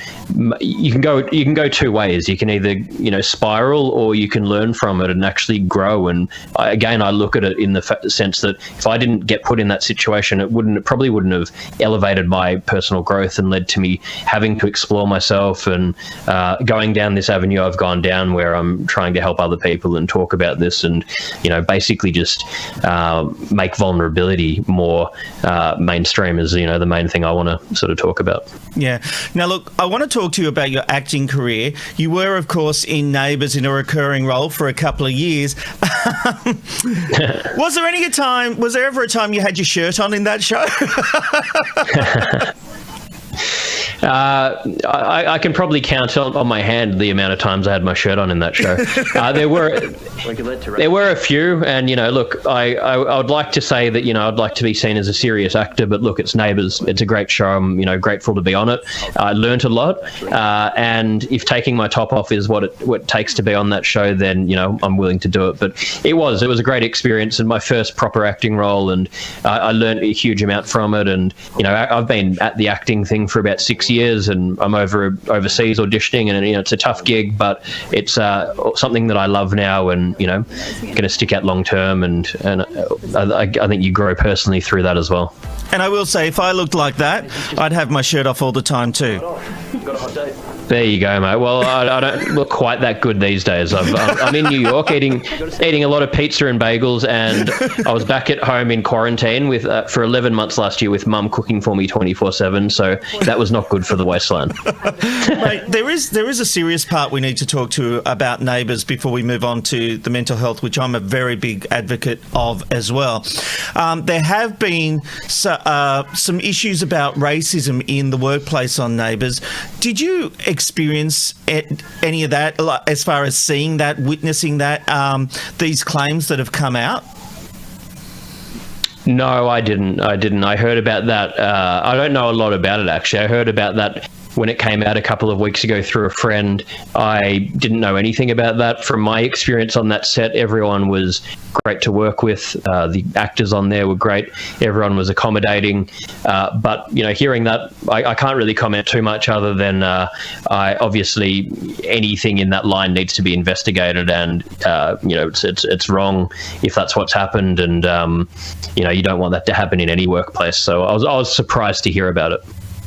You can go two ways. You can either spiral, or you can learn from it and actually grow. And I look at it in the sense that if I didn't get put in that situation, it probably wouldn't have elevated my personal growth and led to me having to explore myself and going down this avenue I've gone down, where I'm trying to help other people and talk about this, and basically just make vulnerability more mainstream is the main thing I want to sort of talk about. Yeah. Now look, I want to talk to you about your acting career. You were, of course, in Neighbours in a recurring role for a couple of years. Was there ever a time you had your shirt on in that show? I can probably count on my hand the amount of times I had my shirt on in that show. There were a few, and look, I would like to say that I'd like to be seen as a serious actor, but look, it's Neighbours. It's a great show. I'm grateful to be on it. I learnt a lot, and if taking my top off is what it takes to be on that show, then I'm willing to do it. But it was a great experience and my first proper acting role, and I learnt a huge amount from it. And I've been at the acting thing for about 6 years, and I'm overseas auditioning, and it's a tough gig, but it's something that I love now, and going to stick out long term, and I think you grow personally through that as well. And I will say, if I looked like that, I'd have my shirt off all the time too. Got a hot date. There you go, mate. Well, I don't look quite that good these days. I'm in New York eating a lot of pizza and bagels, and I was back at home in quarantine for 11 months last year with Mum cooking for me 24/7. So that was not good for the waistline. Mate, there is a serious part we need to talk to about Neighbours before we move on to the mental health, which I'm a very big advocate of as well. There have been some issues about racism in the workplace on Neighbours. Did you experience any of that, as far as seeing that, witnessing that, these claims that have come out? No, I didn't. I heard about that. I don't know a lot about it, actually. I heard about that when it came out a couple of weeks ago through a friend. I didn't know anything about that. From my experience on that set, everyone was great to work with. The actors on there were great. Everyone was accommodating. But, hearing that, I can't really comment too much other than obviously anything in that line needs to be investigated, and, it's wrong if that's what's happened, and, you don't want that to happen in any workplace. So I was surprised to hear about it.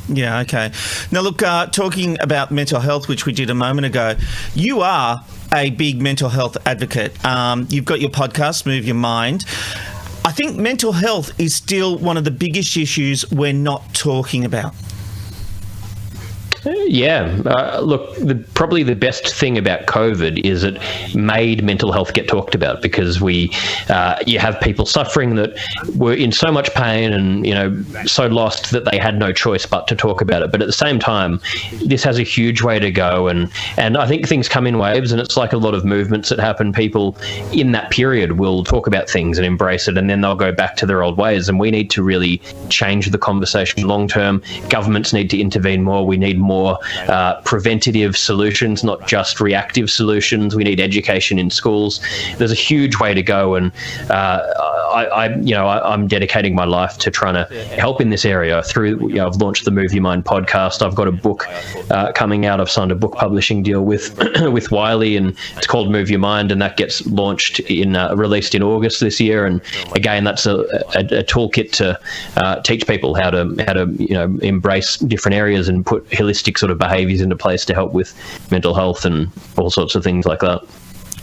Yeah, okay. Now, look, talking about mental health, which we did a moment ago, you are a big mental health advocate. You've got your podcast, Move Your Mind. I think mental health is still one of the biggest issues we're not talking about. Yeah. Look, probably the best thing about COVID is it made mental health get talked about, because you have people suffering that were in so much pain and, so lost that they had no choice but to talk about it. But at the same time, this has a huge way to go. And I think things come in waves, and it's like a lot of movements that happen. People in that period will talk about things and embrace it, and then they'll go back to their old ways. And we need to really change the conversation long term. Governments need to intervene more. We need more preventative solutions, not just reactive solutions. We need education in schools. There's a huge way to go, and I'm dedicating my life to trying to help in this area. Through, I've launched the Move Your Mind podcast. I've got a book coming out. I've signed a book publishing deal with with Wiley, and it's called Move Your Mind, and that gets released in August this year. And again, that's a toolkit to teach people how to embrace different areas and put holistic sort of behaviours into place to help with mental health and all sorts of things like that.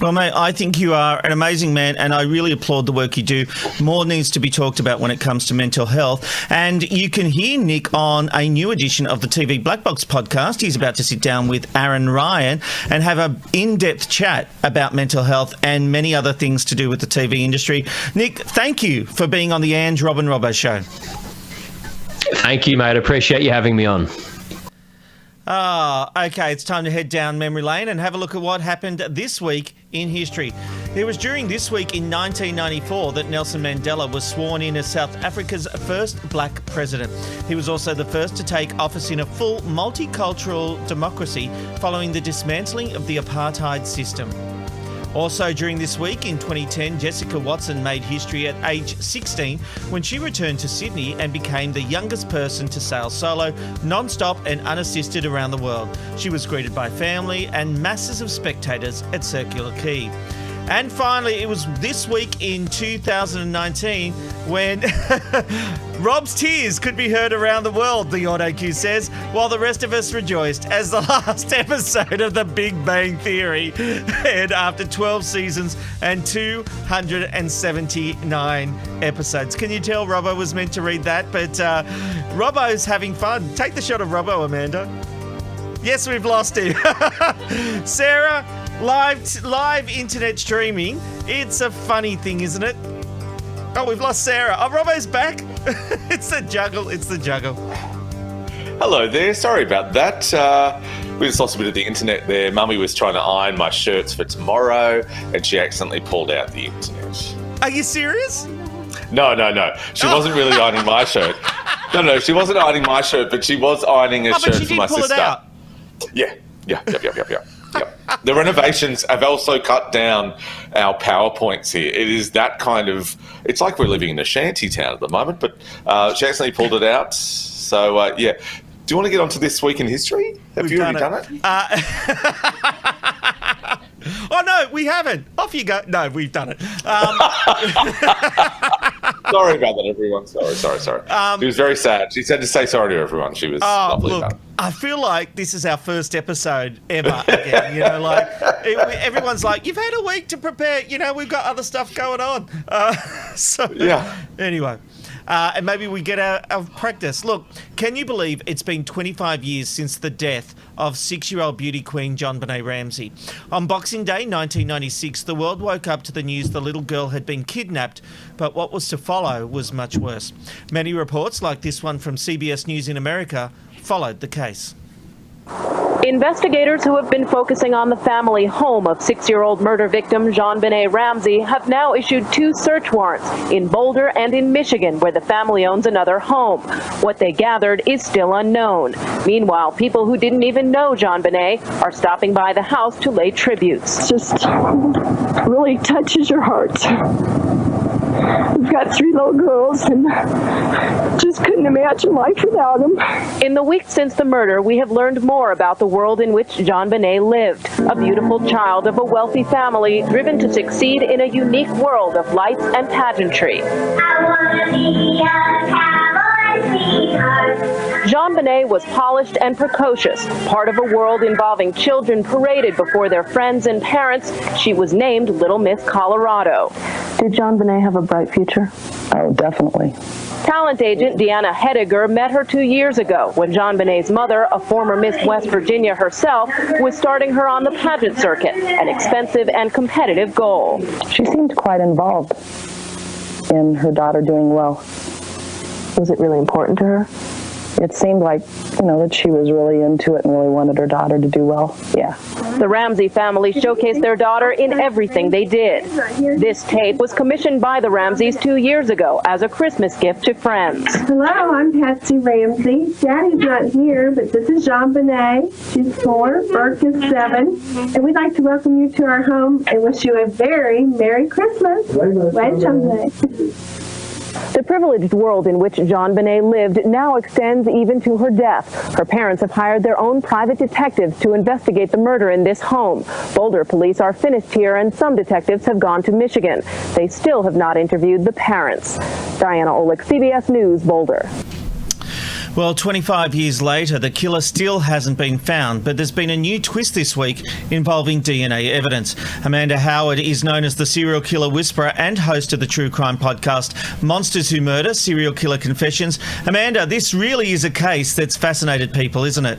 Well, mate, I think you are an amazing man, and I really applaud the work you do. More needs to be talked about when it comes to mental health. And you can hear Nick on a new edition of the TV Black Box podcast. He's about to sit down with Aaron Ryan and have an in-depth chat about mental health and many other things to do with the TV industry. Nick, thank you for being on the Ange Robin Robbo Show. Thank you, mate. Appreciate you having me on. Okay, it's time to head down memory lane and have a look at what happened this week in history. It was during this week in 1994 that Nelson Mandela was sworn in as South Africa's first black president. He was also the first to take office in a full multicultural democracy following the dismantling of the apartheid system. Also during this week in 2010, Jessica Watson made history at age 16 when she returned to Sydney and became the youngest person to sail solo, non-stop and unassisted around the world. She was greeted by family and masses of spectators at Circular Quay. And finally, it was this week in 2019 when Rob's tears could be heard around the world, the AutoQ says, while the rest of us rejoiced as the last episode of The Big Bang Theory aired after 12 seasons and 279 episodes. Can you tell Robbo was meant to read that? But Robbo's having fun. Take the shot of Robbo, Amanda. Yes, we've lost him. Sarah, live internet streaming. It's a funny thing, isn't it? Oh, we've lost Sarah. Oh, Robbo's back. It's the juggle. Hello there. Sorry about that. We just lost a bit of the internet there. Mummy was trying to iron my shirts for tomorrow, and she accidentally pulled out the internet. Are you serious? No. She wasn't really ironing my shirt. No, she wasn't ironing my shirt, but she was ironing a shirt for my sister. It out. Yeah. Yep. The renovations have also cut down our PowerPoints here. It is that kind of... It's like we're living in a shanty town at the moment, but she accidentally pulled it out. So, yeah. Do you want to get on to this week in history? Have you already done it? Oh, no, we haven't. Off you go. No, we've done it. Sorry about that, everyone. Sorry. She was very sad. She said to say sorry to everyone. She was lovely about it. I feel like this is our first episode ever again. Everyone's like, you've had a week to prepare. We've got other stuff going on. Anyway. And maybe we get our practice. Look, can you believe it's been 25 years since the death of 6-year-old beauty queen JonBenét Ramsey? On Boxing Day 1996, the world woke up to the news the little girl had been kidnapped, but what was to follow was much worse. Many reports, like this one from CBS News in America, followed the case. Investigators who have been focusing on the family home of 6-year-old murder victim JonBenét Ramsey have now issued 2 search warrants in Boulder and in Michigan, where the family owns another home. What they gathered is still unknown. Meanwhile, people who didn't even know JonBenét are stopping by the house to lay tributes. It just really touches your heart. We've got 3 little girls and just couldn't imagine life without them. In the week since the murder, we have learned more about the world in which JonBenét lived. A beautiful child of a wealthy family, driven to succeed in a unique world of lights and pageantry. I wanna be a cowboy sweetheart. JonBenét was polished and precocious, part of a world involving children paraded before their friends and parents. She was named Little Miss Colorado. Did JonBenét have a bright future? Oh, definitely. Talent agent Deanna Hediger met her 2 years ago when JonBenét's mother, a former Miss West Virginia herself, was starting her on the pageant circuit, an expensive and competitive goal. She seemed quite involved in her daughter doing well. Was it really important to her? It seemed like, that she was really into it and really wanted her daughter to do well. Yeah. The Ramsey family showcased their daughter in everything they did. This tape was commissioned by the Ramseys 2 years ago as a Christmas gift to friends. Hello, I'm Patsy Ramsey. Daddy's not here, but this is JonBenét. She's 4, Burke is 7, and we'd like to welcome you to our home and wish you a very Merry Christmas. Right, JonBenét. The privileged world in which JonBenét lived now extends even to her death. Her parents have hired their own private detectives to investigate the murder in this home. Boulder police are finished here, and some detectives have gone to Michigan. They still have not interviewed the parents. Diana Olick, CBS News, Boulder. Well, 25 years later, the killer still hasn't been found, but there's been a new twist this week involving DNA evidence. Amanda Howard is known as the serial killer whisperer and host of the true crime podcast Monsters Who Murder, Serial Killer Confessions. Amanda, this really is a case that's fascinated people, isn't it?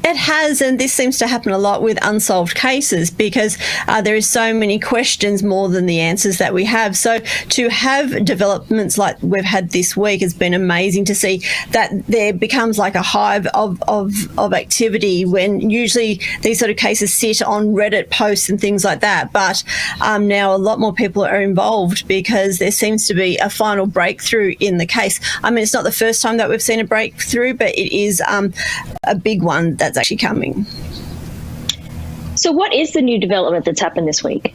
It has, and this seems to happen a lot with unsolved cases because there is so many questions more than the answers that we have. So to have developments like we've had this week has been amazing to see that there becomes like a hive of activity when usually these sort of cases sit on Reddit posts and things like that. But now a lot more people are involved because there seems to be a final breakthrough in the case. I mean, it's not the first time that we've seen a breakthrough, but it is a big one that's actually coming. So what is the new development that's happened this week?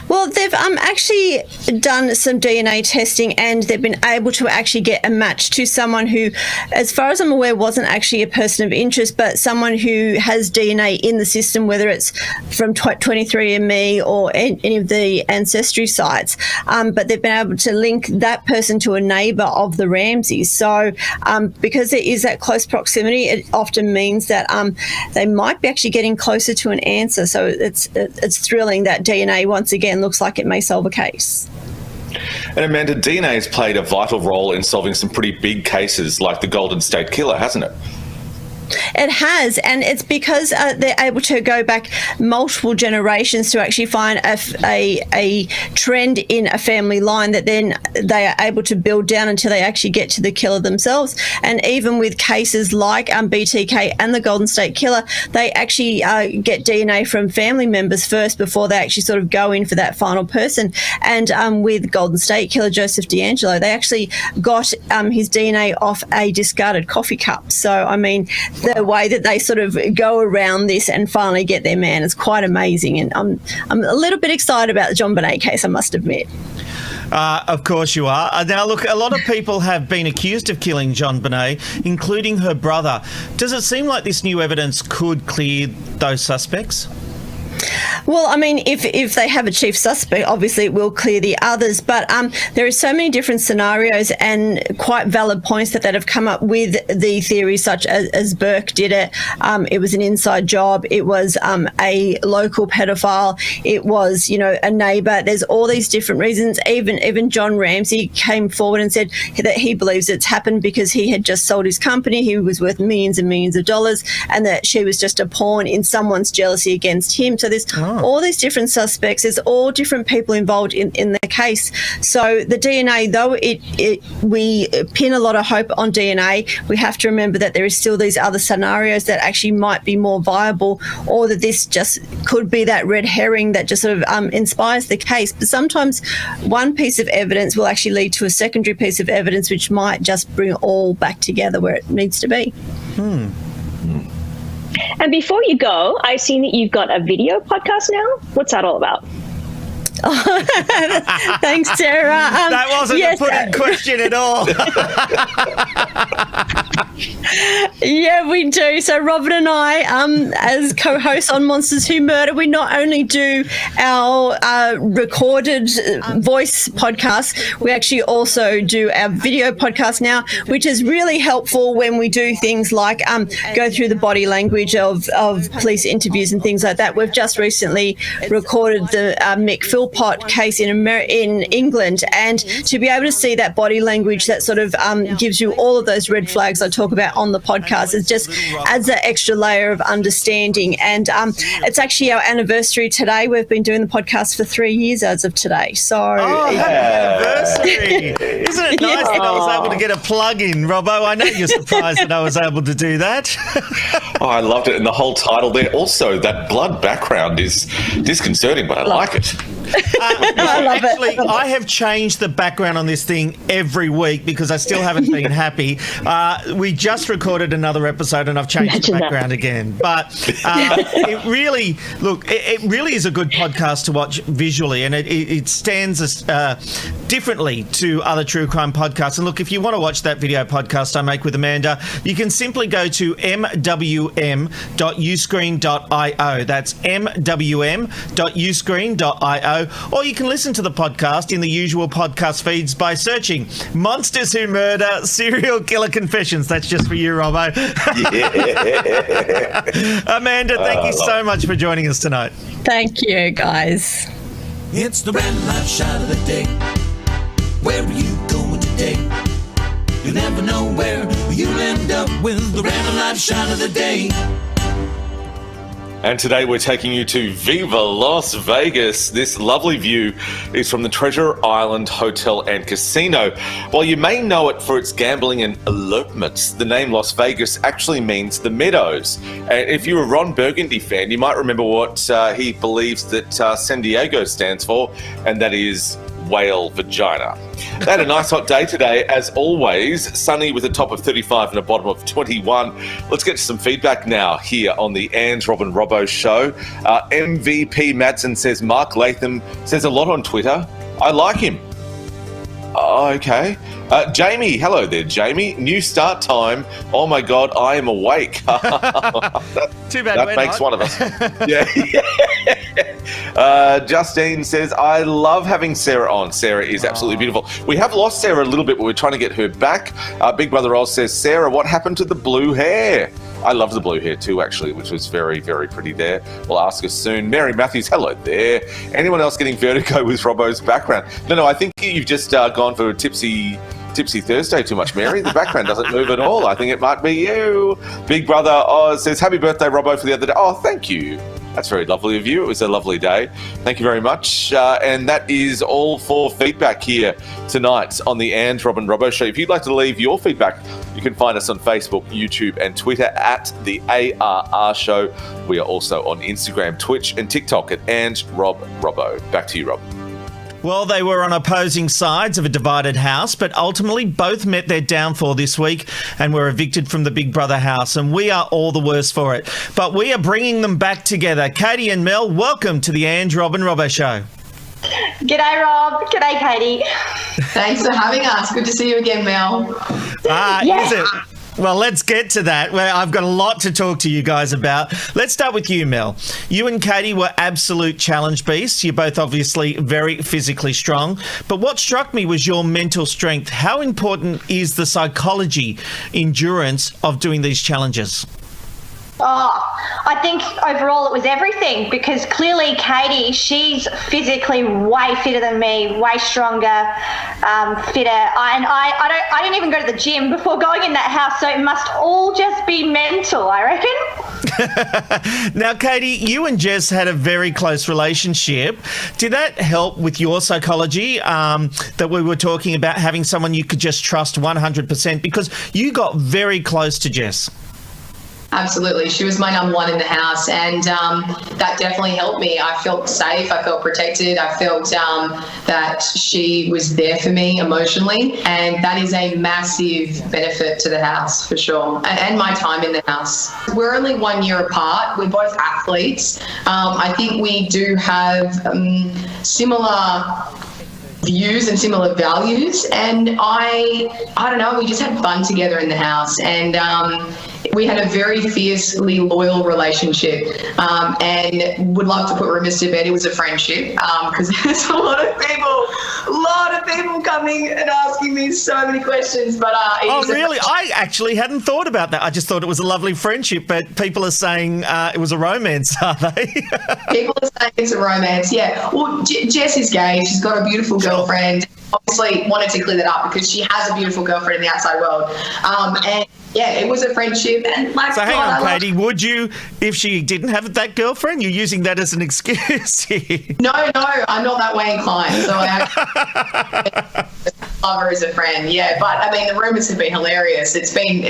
Well, they've actually done some DNA testing, and they've been able to actually get a match to someone who, as far as I'm aware, wasn't actually a person of interest, but someone who has DNA in the system, whether it's from 23andMe or any of the ancestry sites. But they've been able to link that person to a neighbour of the Ramseys. So because there is that close proximity, it often means that they might be actually getting closer to an answer. So it's thrilling that DNA once again looks like it may solve a case. And Amanda, DNA has played a vital role in solving some pretty big cases like the Golden State Killer, hasn't it? It has, and it's because they're able to go back multiple generations to actually find a trend in a family line that then they are able to build down until they actually get to the killer themselves. And even with cases like BTK and the Golden State Killer, they actually get DNA from family members first before they actually sort of go in for that final person. And with Golden State Killer Joseph D'Angelo, they actually got his DNA off a discarded coffee cup. So, I mean, the way that they sort of go around this and finally get their man is quite amazing. And I'm a little bit excited about the JonBenét case, I must admit. Of course you are. Now, look, a lot of people have been accused of killing JonBenét, including her brother. Does it seem like this new evidence could clear those suspects? Well, I mean, if they have a chief suspect, obviously it will clear the others. But there are so many different scenarios and quite valid points that have come up with the theory, such as Burke did it. It was an inside job. It was a local pedophile. It was, a neighbour. There's all these different reasons. Even John Ramsey came forward and said that he believes it's happened because he had just sold his company. He was worth millions and millions of dollars, and that she was just a pawn in someone's jealousy against him. So there's all these different suspects. There's all different people involved in the case. So the DNA, though we pin a lot of hope on DNA, we have to remember that there is still these other scenarios that actually might be more viable, or that this just could be that red herring that just sort of inspires the case. But sometimes one piece of evidence will actually lead to a secondary piece of evidence which might just bring it all back together where it needs to be. And before you go, I've seen that you've got a video podcast now. What's that all about? Thanks, Sarah. That wasn't a put-in question at all. Yeah, we do. So Robin and I, as co-hosts on Monsters Who Murder, we not only do our recorded voice podcast, we actually also do our video podcast now, which is really helpful when we do things like go through the body language of police interviews and things like that. We've just recently recorded the Mick Philpott case in England, and to be able to see that body language that sort of gives you all of those red flags I talk about on the podcast, it just adds that extra layer of understanding. And it's actually our anniversary today. We've been doing the podcast for 3 years as of today. So happy anniversary. Isn't it nice that I was able to get a plug in, Robbo? I know you're surprised that I was able to do that. I loved it. And the whole title there. Also, that blood background is disconcerting, but I like it. I love Actually, it. I have changed the background on this thing every week because I still haven't been happy. We just recorded another episode and I've changed the background again. But it really is a good podcast to watch visually, and it stands differently to other true crime podcasts. And look, if you want to watch that video podcast I make with Amanda, you can simply go to mwm.uscreen.io. That's mwm.uscreen.io. Or you can listen to the podcast in the usual podcast feeds by searching Monsters Who Murder Serial Killer Confessions. That's just for you, Robbo. Yeah. Amanda, thank you so much for joining us tonight. Thank you, guys. It's the random life shot of the day. Where are you going today? You'll never know where you'll end up with the random life shot of the day. And today we're taking you to Viva Las Vegas. This lovely view is from the Treasure Island Hotel and Casino. While you may know it for its gambling and elopements, the name Las Vegas actually means the Meadows. And if you're a Ron Burgundy fan, you might remember what he believes that San Diego stands for, and that is whale vagina. They had a nice hot day today, as always. Sunny with a top of 35 and a bottom of 21. Let's get to some feedback now here on the And Rob and Robbo show. MVP Madsen says, Mark Latham says a lot on Twitter. I like him. Oh, okay. Jamie, hello there, Jamie. New start time. Oh my God, I am awake. Too bad that we're makes not. one of us. Yeah. Justine says, I love having Sarah on. Sarah is absolutely beautiful. We have lost Sarah a little bit, but we're trying to get her back. Big Brother Oz says, Sarah, what happened to the blue hair? I love the blue hair too, actually, which was very, very pretty there. We'll ask her soon. Mary Matthews, hello there. Anyone else getting vertigo with Robbo's background? No, I think you've just gone for a tipsy Thursday too much, Mary. The background doesn't move at all. I think it might be you. Big Brother Oz says, happy birthday, Robbo, for the other day. Oh, thank you. That's very lovely of you. It was a lovely day. Thank you very much. And that is all for feedback here tonight on the And Rob and Robbo show. If you'd like to leave your feedback, you can find us on Facebook, YouTube and Twitter at the ARR show. We are also on Instagram, Twitch and TikTok at And Rob Robbo. Back to you, Rob. Well, they were on opposing sides of a divided house, but ultimately both met their downfall this week and were evicted from the Big Brother house, and we are all the worse for it. But we are bringing them back together. Katie and Mel, welcome to the And Rob and Robbo show. G'day, Rob. G'day, Katie. Thanks for having us. Good to see you again, Mel. Is it? Well, let's get to that. Well, I've got a lot to talk to you guys about. Let's start with you, Mel. You and Katie were absolute challenge beasts. You're both obviously very physically strong. But what struck me was your mental strength. How important is the psychology, endurance of doing these challenges? Oh, I think overall it was everything, because clearly Katie, she's physically way fitter than me, way stronger, fitter. I didn't even go to the gym before going in that house, so it must all just be mental, I reckon. Now, Katie, you and Jess had a very close relationship. Did that help with your psychology that we were talking about, having someone you could just trust 100%? Because you got very close to Jess. Absolutely. She was my number one in the house, and that definitely helped me. I felt safe. I felt protected. I felt that she was there for me emotionally, and that is a massive benefit to the house for sure, and my time in the house. We're only 1 year apart. We're both athletes. I think we do have similar views and similar values, and I don't know, we just had fun together in the house, and we had a very fiercely loyal relationship, and would love to put rumours to bed. It was a friendship, because there's a lot of people coming and asking me so many questions. But really? I actually hadn't thought about that. I just thought it was a lovely friendship, but people are saying it was a romance, are they? People are saying it's a romance, yeah. Well, Jess is gay. She's got a beautiful girlfriend. Obviously wanted to clear that up because she has a beautiful girlfriend in the outside world. And yeah, it was a friendship. And so hang on, Katie, would you, if she didn't have that girlfriend, you're using that as an excuse here? No, I'm not that way inclined. So I actually love her as a friend, yeah. But I mean, the rumours have been hilarious. It's been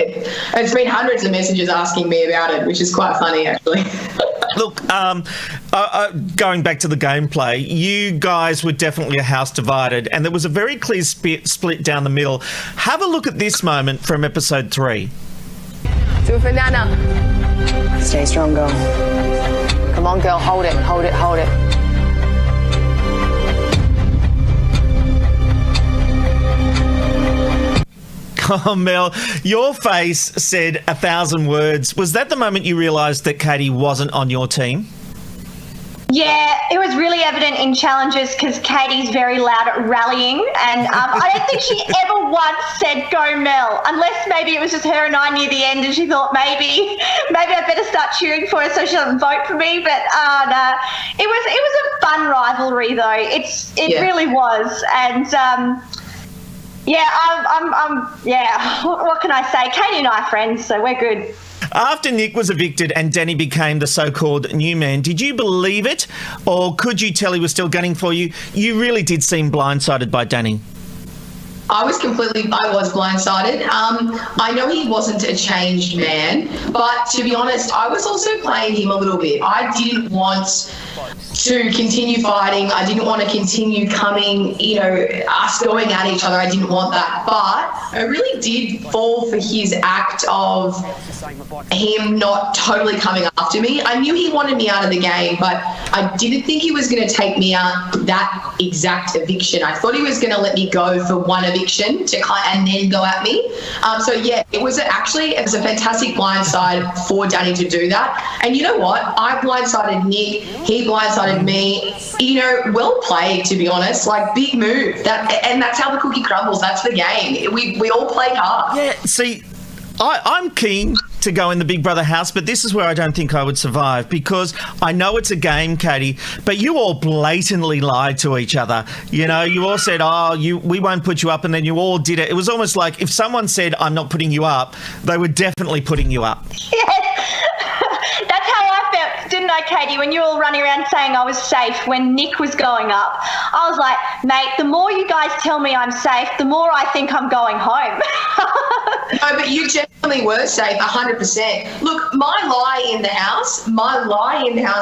hundreds of messages asking me about it, which is quite funny, actually. Look, going back to the gameplay, you guys were definitely a house divided, and there was a very clear split down the middle. Have a look at this moment from episode 3. Do it for Nana. Stay strong, girl. Come on, girl. Hold it, hold it, hold it. Oh, Mel, your face said 1,000 words. Was that the moment you realised that Katie wasn't on your team? Yeah, it was really evident in challenges because Katie's very loud at rallying, and I don't think she ever once said "Go Mel," unless maybe it was just her and I near the end, and she thought maybe I better start cheering for her so she doesn't vote for me. But no, it was a fun rivalry though. It really was, and what can I say? Katie and I are friends, so we're good. After Nick was evicted and Danny became the so-called new man, did you believe it, or could you tell he was still gunning for you? You really did seem blindsided by Danny. I was blindsided. I know he wasn't a changed man, but to be honest, I was also playing him a little bit. I didn't want to continue fighting. I didn't want to continue coming, you know, us going at each other. I didn't want that. But I really did fall for his act of him not totally coming after me. I knew he wanted me out of the game, but I didn't think he was going to take me out that exact eviction. I thought he was going to let me go for one eviction and then go at me. So yeah, it was a fantastic blindside for Danny to do that. And you know what? I blindsided Nick. He blindsided me. You know, well played, to be honest. Like, big move. And that's how the cookie crumbles. That's the game. We all played hard. Yeah. See, I'm keen to go in the Big Brother house, but this is where I don't think I would survive, because I know it's a game, Katie, but you all blatantly lied to each other. You know, you all said, we won't put you up, and then you all did it. It was almost like if someone said, I'm not putting you up, they were definitely putting you up. Yes. That's how I felt, didn't I, Katie, when you were all running around saying I was safe when Nick was going up. I was like, mate, the more you guys tell me I'm safe, the more I think I'm going home. No, but you genuinely were safe, 100%. Look, my lie in the house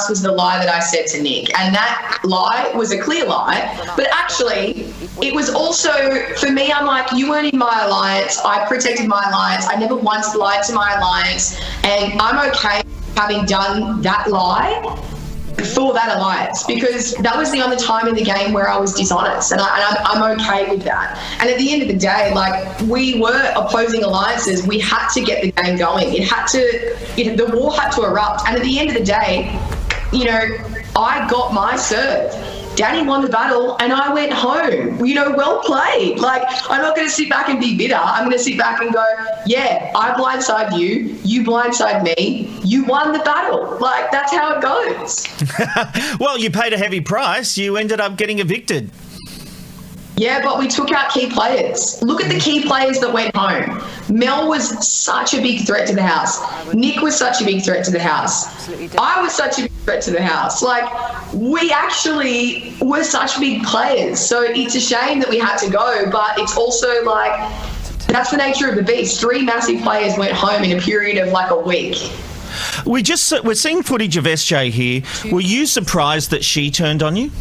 was the lie that I said to Nick, and that lie was a clear lie. But actually, it was also, for me, I'm like, you weren't in my alliance. I protected my alliance. I never once lied to my alliance, and I'm okay having done that lie for that alliance, because that was the only time in the game where I was dishonest, and I'm okay with that. And at the end of the day, like, we were opposing alliances. We had to get the game going. The war had to erupt. And at the end of the day, you know, I got my serve. Danny won the battle and I went home. You know, well played. Like, I'm not going to sit back and be bitter. I'm going to sit back and go, yeah, I blindside you, you blindside me, you won the battle. Like, that's how it goes. Well, you paid a heavy price. You ended up getting evicted. Yeah, but we took out key players. Look at the key players that went home. Mel was such a big threat to the house. Nick was such a big threat to the house. I was such a big threat to the house. Like, we actually were such big players. So it's a shame that we had to go, but it's also like, that's the nature of the beast. 3 massive players went home in a period of like a week. We're seeing footage of SJ here. Were you surprised that she turned on you?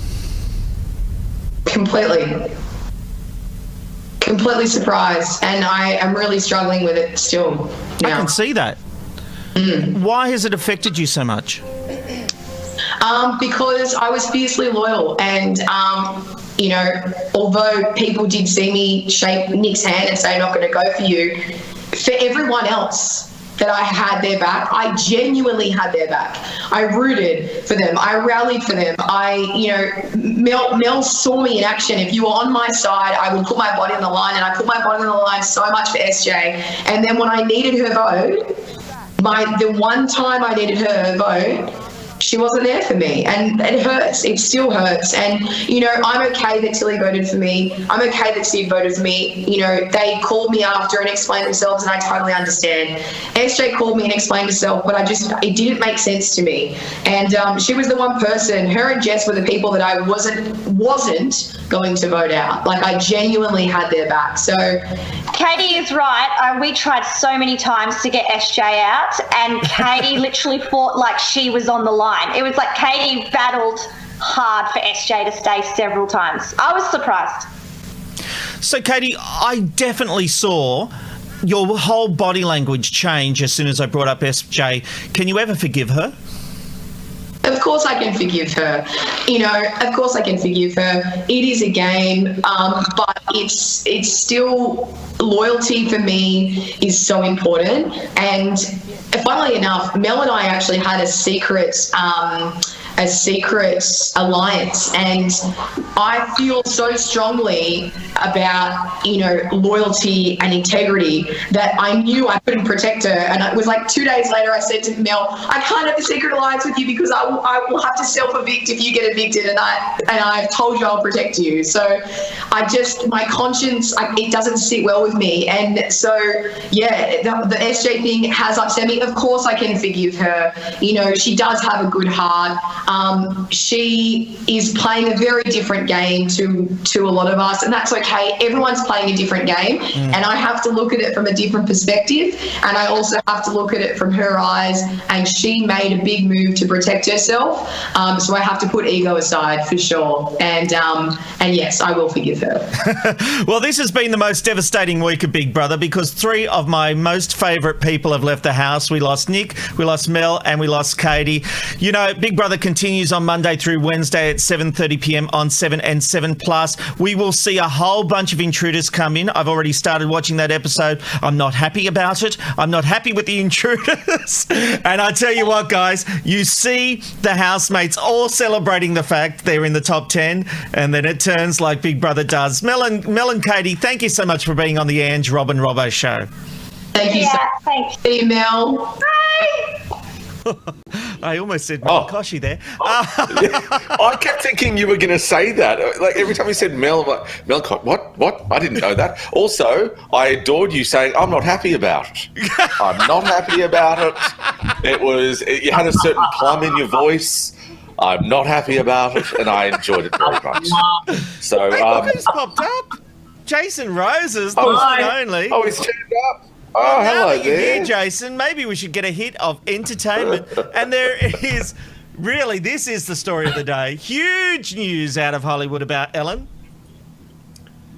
Completely surprised, and I am really struggling with it still now. I can see that. Why has it affected you so much? Because I was fiercely loyal, and you know, although people did see me shake Nick's hand and say, I'm not going to go for you, for everyone else that I had their back, I genuinely had their back. I rooted for them. I rallied for them. Mel saw me in action. If you were on my side, I would put my body on the line, and I put my body on the line so much for SJ. And then when I needed her vote, the one time I needed her vote, she wasn't there for me, and it hurts. It still hurts. And, you know, I'm okay that Tilly voted for me. I'm okay that Steve voted for me. You know, they called me after and explained themselves, and I totally understand. SJ called me and explained herself, but it didn't make sense to me. And she was the one person, her and Jess were the people that I wasn't going to vote out. Like, I genuinely had their back. So Katie is right. We tried so many times to get SJ out, and Katie literally fought like she was on the line. It was like Katie battled hard for SJ to stay several times. I was surprised. So, Katie, I definitely saw your whole body language change as soon as I brought up SJ. Can you ever forgive her? Of course I can forgive her. You know, of course I can forgive her. It is a game, but it's still, loyalty for me is so important. And funnily enough, Mel and I actually had a secret alliance, and I feel so strongly about, you know, loyalty and integrity that I knew I couldn't protect her. And it was like 2 days later I said to Mel, I can't have a secret alliance with you because I will have to self-evict if you get evicted, and I've told you I'll protect you. So my conscience, it doesn't sit well with me. And so, yeah, the SJ thing has upset me. Of course I can forgive her. You know, she does have a good heart. she is playing a very different game to a lot of us, and that's okay. Everyone's playing a different game, and I have to look at it from a different perspective, and I also have to look at it from her eyes, and she made a big move to protect herself, so I have to put ego aside for sure, and yes, I will forgive her. Well, this has been the most devastating week of Big Brother because 3 of my most favourite people have left the house. We lost Nick, we lost Mel, and we lost Katie. You know, Big Brother continues on Monday through Wednesday at 7:30pm on 7 and 7+. We will see a whole bunch of intruders come in. I've already started watching that episode. I'm not happy about it. I'm not happy with the intruders. And I tell you what, guys, you see the housemates all celebrating the fact they're in the top 10, and then it turns like Big Brother does. Mel and Katie, thank you so much for being on the Ange, Rob and Robbo show. Thank you so much. Thanks. Hey, Mel. I almost said Mel Koshy there. I kept thinking you were going to say that. Like every time you said Mel, I'm like, Mel, what? I didn't know that. Also, I adored you saying, I'm not happy about it. I'm not happy about it. You had a certain plum in your voice. I'm not happy about it, and I enjoyed it very much. So, hey, look who's popped up. Jason Roses, the one and only. Oh, he's turned up. Oh, hello now that you're there. here, Jason, maybe we should get a hit of entertainment. And there is, really, this is the story of the day. Huge news out of Hollywood about Ellen.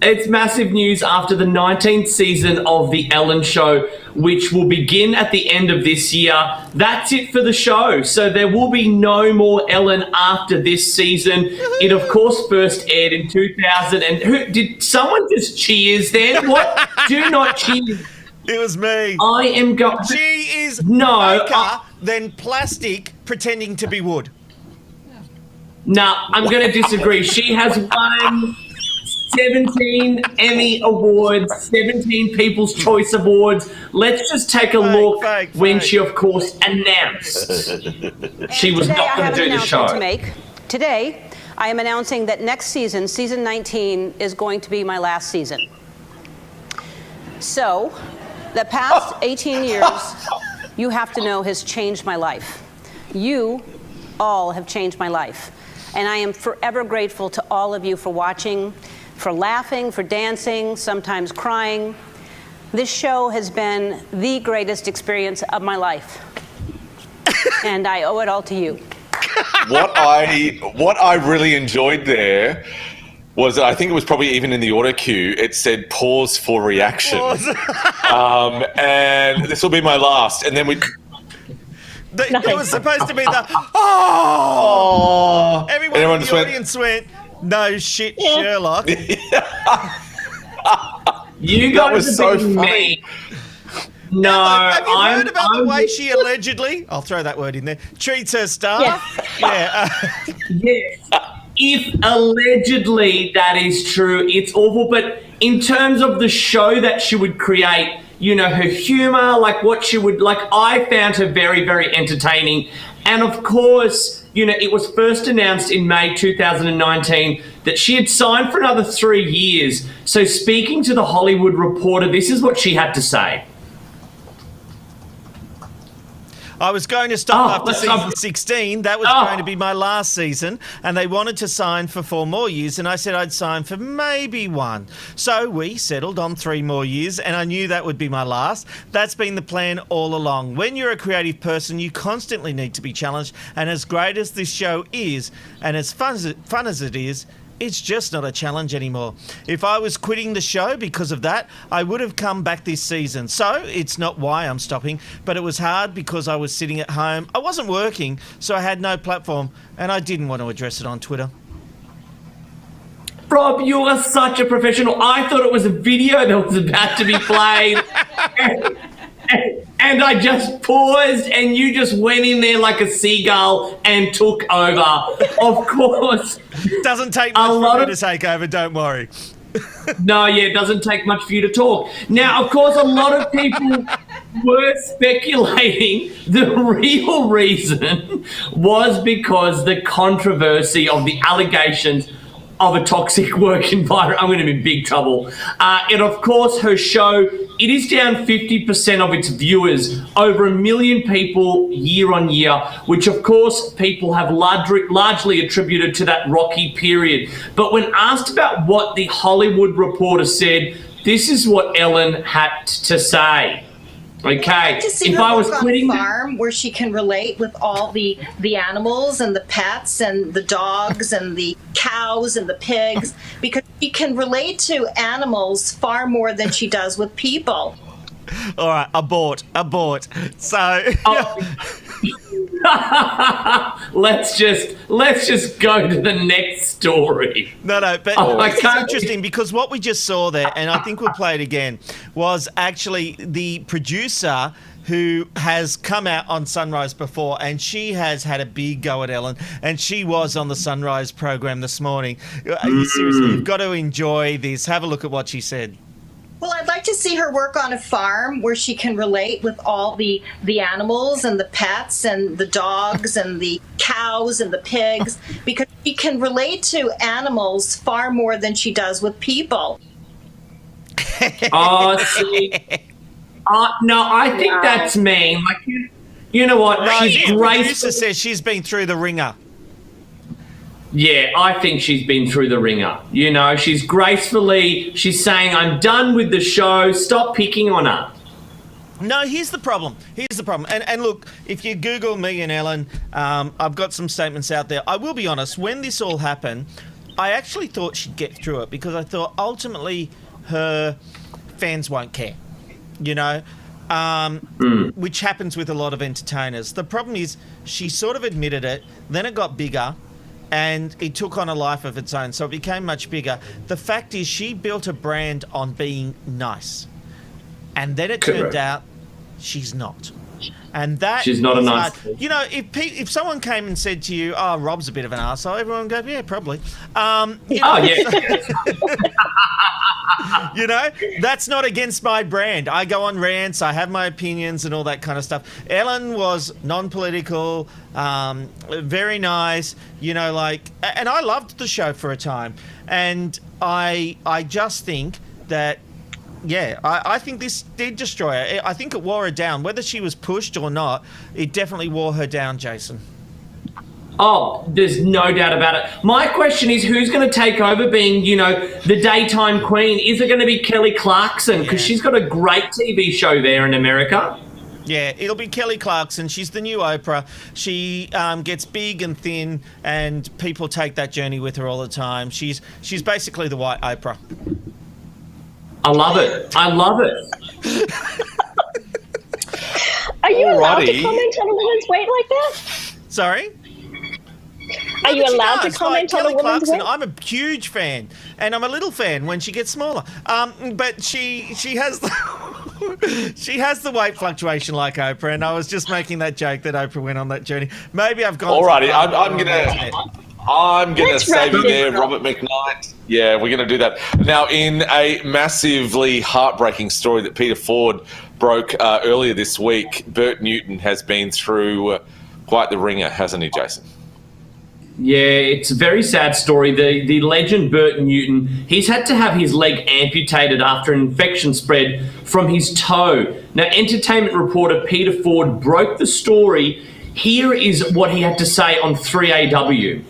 It's massive news after the 19th season of The Ellen Show, which will begin at the end of this year. That's it for the show. So there will be no more Ellen after this season. It, of course, first aired in 2000. And did someone just cheers then? What? Do not cheer. It was me. I am going. She is thicker than plastic pretending to be wood. No, I'm going to disagree. She has won 17 Emmy Awards, 17 People's Choice Awards. Let's just take a look when she, of course, announced she was not going to do the show. Today, I am announcing that next season, season 19, is going to be my last season. So, the past 18 years, you have to know, has changed my life. You all have changed my life. And I am forever grateful to all of you for watching, for laughing, for dancing, sometimes crying. This show has been the greatest experience of my life. And I owe it all to you. What I really enjoyed there was, I think it was probably even in the auto cue, it said pause for reaction. And this will be my last. And then we... It was supposed to be the, everyone in the audience went, no shit, Sherlock. You guys are so funny. No, have you heard about the way she allegedly, I'll throw that word in there, treats her staff? Yes. Yes. If allegedly that is true, it's awful. But in terms of the show that she would create, you know, her humor, like what she would, like, I found her very, very entertaining. And of course, you know, it was first announced in May 2019 that she had signed for another 3 years. So speaking to the Hollywood Reporter, this is what she had to say. I was going to stop after season 16. That was going to be my last season. And they wanted to sign for 4 more years. And I said I'd sign for maybe 1. So we settled on 3 more years. And I knew that would be my last. That's been the plan all along. When you're a creative person, you constantly need to be challenged. And as great as this show is, and as fun as it is, it's just not a challenge anymore. If I was quitting the show because of that, I would have come back this season. So it's not why I'm stopping, but it was hard because I was sitting at home. I wasn't working, so I had no platform, and I didn't want to address it on Twitter. Rob, you are such a professional. I thought it was a video that was about to be played. And I just paused and you just went in there like a seagull and took over. Of course. Doesn't take much for you to take over, don't worry. No, yeah, it doesn't take much for you to talk. Now, of course, a lot of people were speculating the real reason was because the controversy of the allegations of a toxic work environment, I'm going to be in big trouble. And of course, her show, it is down 50% of its viewers, over 1 million people year on year, which of course people have largely attributed to that rocky period. But when asked about what the Hollywood Reporter said, this is what Ellen had to say. Okay, if I was quitting a farm where she can relate with all the animals and the pets and the dogs and the cows and the pigs, because she can relate to animals far more than she does with people. All right, abort. So let's just go to the next story. No, but it's interesting because what we just saw there, and I think we'll play it again, was actually the producer who has come out on Sunrise before, and she has had a big go at Ellen, and she was on the Sunrise program this morning. Seriously, you've got to enjoy this. Have a look at what she said. Well, I'd like to see her work on a farm where she can relate with all the animals and the pets and the dogs and the cows and the pigs, because she can relate to animals far more than she does with people. Oh, see. No, I think that's mean. Like, you know what? No, she's the graceful. producer says she's been through the ringer. Yeah, I think she's been through the ringer. You know, she's saying, I'm done with the show. Stop picking on her. No, here's the problem. And look, if you Google me and Ellen, I've got some statements out there. I will be honest, when this all happened, I actually thought she'd get through it because I thought ultimately her fans won't care, you know, which happens with a lot of entertainers. The problem is she sort of admitted it, then it got bigger, and it took on a life of its own, so it became much bigger. The fact is she built a brand on being nice, and then it turned out she's not. And that she's not a nice. You know, if someone came and said to you, "Oh, Rob's a bit of an arsehole," everyone would go, "Yeah, probably." You know, that's not against my brand. I go on rants, I have my opinions and all that kind of stuff. Ellen was non-political, very nice, you know, like, and I loved the show for a time. And I just think that, yeah, I think this did destroy her. I think it wore her down. Whether she was pushed or not, it definitely wore her down, Jason. Oh, there's no doubt about it. My question is, who's going to take over being, you know, the daytime queen? Is it going to be Kelly Clarkson? Because she's got a great TV show there in America. Yeah, it'll be Kelly Clarkson. She's the new Oprah. She gets big and thin, and people take that journey with her all the time. She's basically the white Oprah. I love it. Are you allowed to comment on a woman's weight like that? Sorry? Are you allowed to comment on a woman's Clarkson, weight? I'm a huge fan, and I'm a little fan when she gets smaller. But she has she has the weight fluctuation like Oprah, and I was just making that joke that Oprah went on that journey. Maybe I've gone. Alrighty, I'm gonna save you there, Robert McKnight. Yeah, we're gonna do that now. In a massively heartbreaking story that Peter Ford broke earlier this week, Bert Newton has been through quite the ringer, hasn't he, Jason? Yeah, it's a very sad story. The legend Bert Newton, he's had to have his leg amputated after an infection spread from his toe. Now, entertainment reporter Peter Ford broke the story. Here is what he had to say on 3AW.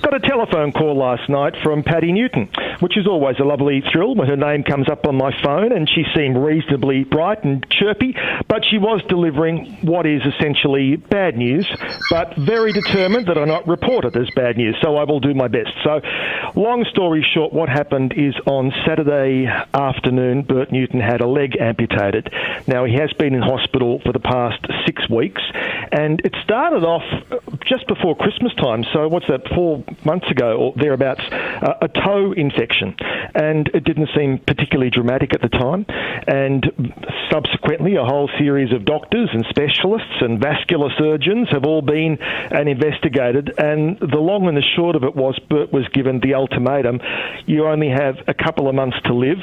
Got a telephone call last night from Patty Newton, which is always a lovely thrill when her name comes up on my phone, and she seemed reasonably bright and chirpy, but she was delivering what is essentially bad news, but very determined that I not report it as bad news, so I will do my best. So, long story short, what happened is on Saturday afternoon, Bert Newton had a leg amputated. Now, he has been in hospital for the past 6 weeks, and it started off just before Christmas time, so what's that, 4 months ago or thereabouts, a toe infection, and it didn't seem particularly dramatic at the time, and subsequently a whole series of doctors and specialists and vascular surgeons have all been and investigated, and the long and the short of it was Bert was given the ultimatum: you only have a couple of months to live,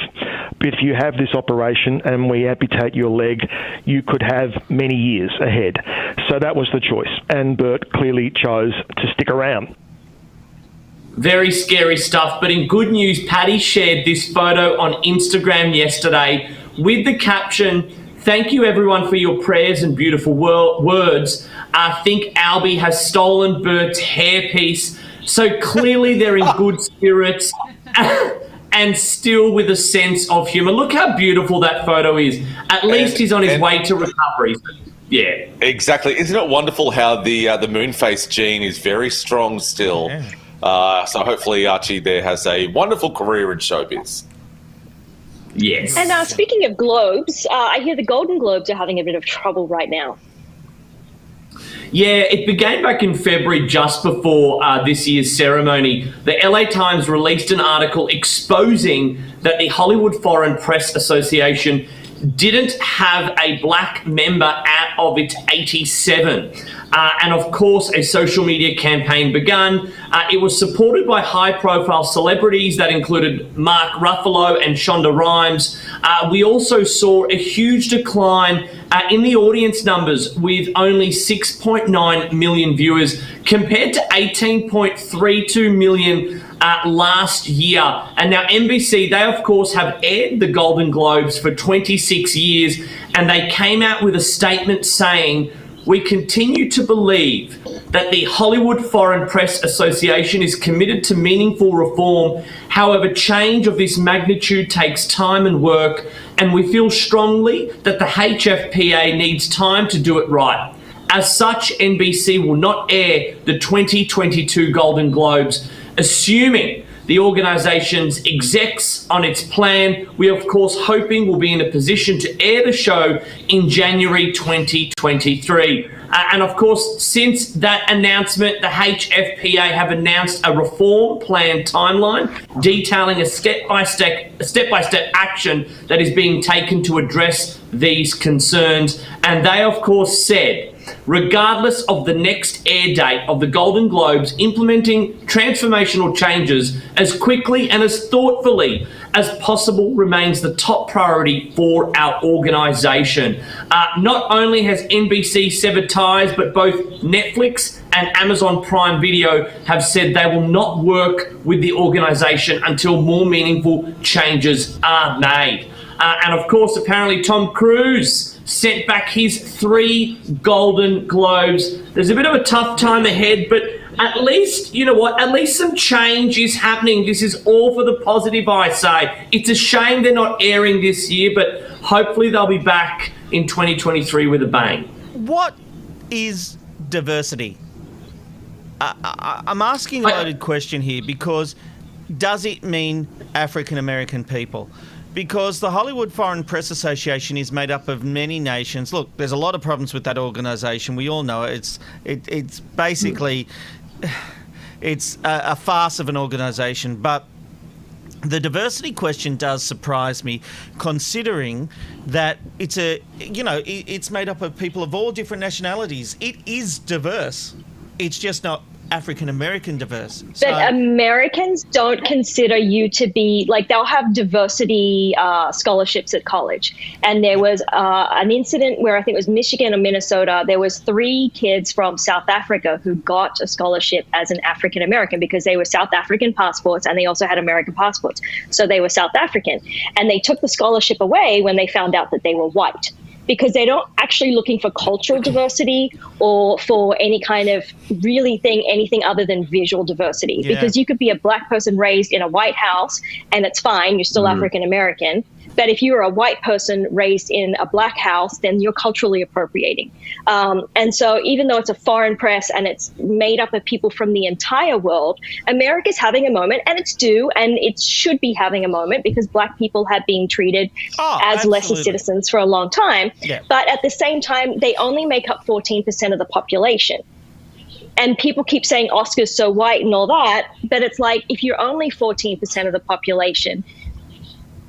but if you have this operation and we amputate your leg, you could have many years ahead. So that was the choice, and Bert clearly chose to stick around. Very scary stuff. But in good news, Patty shared this photo on Instagram yesterday with the caption, "Thank you everyone for your prayers and beautiful words. I think Albie has stolen Bert's hairpiece." So clearly they're in good spirits and still with a sense of humour. Look how beautiful that photo is. At least he's on his way to recovery. Yeah. Exactly. Isn't it wonderful how the moonface gene is very strong still? Yeah. So hopefully Archie there has a wonderful career in showbiz. Yes. And speaking of globes, I hear the Golden Globes are having a bit of trouble right now. Yeah, it began back in February, just before this year's ceremony. The LA Times released an article exposing that the Hollywood Foreign Press Association didn't have a black member out of its 87. And of course, a social media campaign began. It was supported by high-profile celebrities that included Mark Ruffalo and Shonda Rhimes. We also saw a huge decline in the audience numbers, with only 6.9 million viewers compared to 18.32 million last year. And now NBC, they of course have aired the Golden Globes for 26 years, and they came out with a statement saying, "We continue to believe that the Hollywood Foreign Press Association is committed to meaningful reform. However, change of this magnitude takes time and work, and we feel strongly that the HFPA needs time to do it right. As such, NBC will not air the 2022 Golden Globes, assuming the organisation's execs on its plan. We are, of course, hoping we'll be in a position to air the show in January 2023. And of course, since that announcement, the HFPA have announced a reform plan timeline detailing a step-by-step action that is being taken to address these concerns. And they, of course, said, regardless of the next air date of the Golden Globes, implementing transformational changes as quickly and as thoughtfully as possible remains the top priority for our organisation. Not only has NBC severed ties, but both Netflix and Amazon Prime Video have said they will not work with the organisation until more meaningful changes are made. And of course, apparently Tom Cruise sent back his 3 Golden Globes. There's a bit of a tough time ahead, but at least, you know what, at least some change is happening. This is all for the positive, I say. It's a shame they're not airing this year, but hopefully they'll be back in 2023 with a bang. What is diversity? I'm asking a loaded question here, because does it mean African American people? Because the Hollywood Foreign Press Association is made up of many nations. Look, there's a lot of problems with that organisation. We all know it. It's basically it's a farce of an organisation. But the diversity question does surprise me, considering that it's made up of people of all different nationalities. It is diverse. It's just not African American diverse. But Americans don't consider you to be, like, they'll have diversity scholarships at college. And there was an incident where I think it was Michigan or Minnesota. There was 3 kids from South Africa who got a scholarship as an African American because they were South African passports and they also had American passports. So they were South African. And they took the scholarship away when they found out that they were white, because they're not actually looking for cultural diversity or for any kind of anything other than visual diversity. Yeah. Because you could be a black person raised in a white house and it's fine, you're still African American. But if you're a white person raised in a black house, then you're culturally appropriating. And so even though it's a foreign press and it's made up of people from the entire world, America's having a moment, and it's due, and it should be having a moment, because black people have been treated as lesser citizens for a long time. Yeah. But at the same time, they only make up 14% of the population. And people keep saying Oscar's so white and all that, but it's like, if you're only 14% of the population,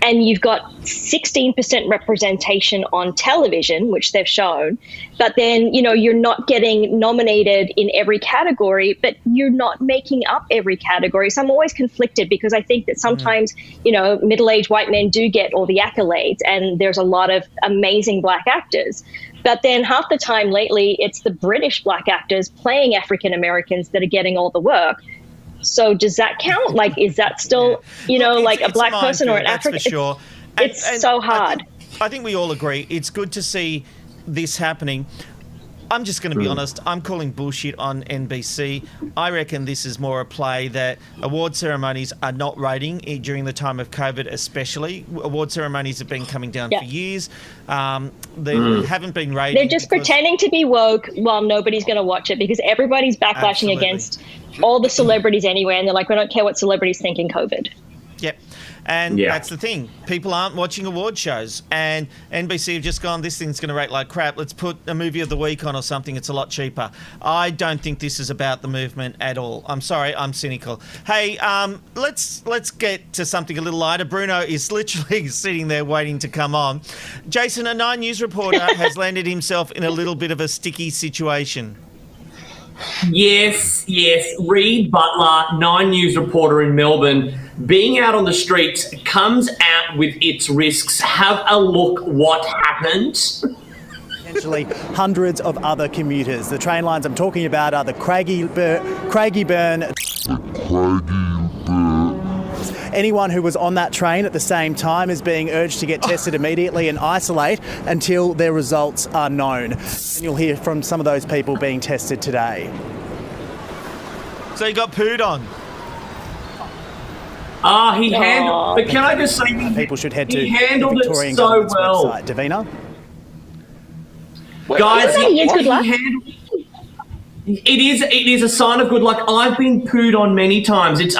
and you've got 16% representation on television, which they've shown, but then, you're not getting nominated in every category, but you're not making up every category. So I'm always conflicted, because I think that sometimes, middle-aged white men do get all the accolades, and there's a lot of amazing black actors. But then half the time lately, it's the British black actors playing African Americans that are getting all the work. So does that count? Like, is that still, like a black person or an African? That's for sure. It's so hard. I think we all agree. It's good to see this happening. I'm just going to be honest. I'm calling bullshit on NBC. I reckon this is more a play that award ceremonies are not rating during the time of COVID, especially. Award ceremonies have been coming down for years. They haven't been rating. They're just pretending to be woke while nobody's going to watch it because everybody's backlashing against all the celebrities anyway. And they're like, we don't care what celebrities think in COVID. Yep. And that's the thing. People aren't watching award shows. And NBC have just gone, this thing's going to rate like crap. Let's put a movie of the week on or something. It's a lot cheaper. I don't think this is about the movement at all. I'm sorry. I'm cynical. Hey, let's get to something a little lighter. Bruno is literally sitting there waiting to come on. Jason, a Nine News reporter, has landed himself in a little bit of a sticky situation. Yes. Reid Butler, Nine News reporter in Melbourne, being out on the streets comes out with its risks. Have a look what happened. Potentially hundreds of other commuters. The train lines I'm talking about are the Craigieburn. Anyone who was on that train at the same time is being urged to get tested immediately and isolate until their results are known. And you'll hear from some of those people being tested today. So he got pooed on. He handled. But can I just say, people should head to he handled the Victorian it so government's well. website. Davina, guys, good luck. It is a sign of good luck. I've been pooed on many times. It's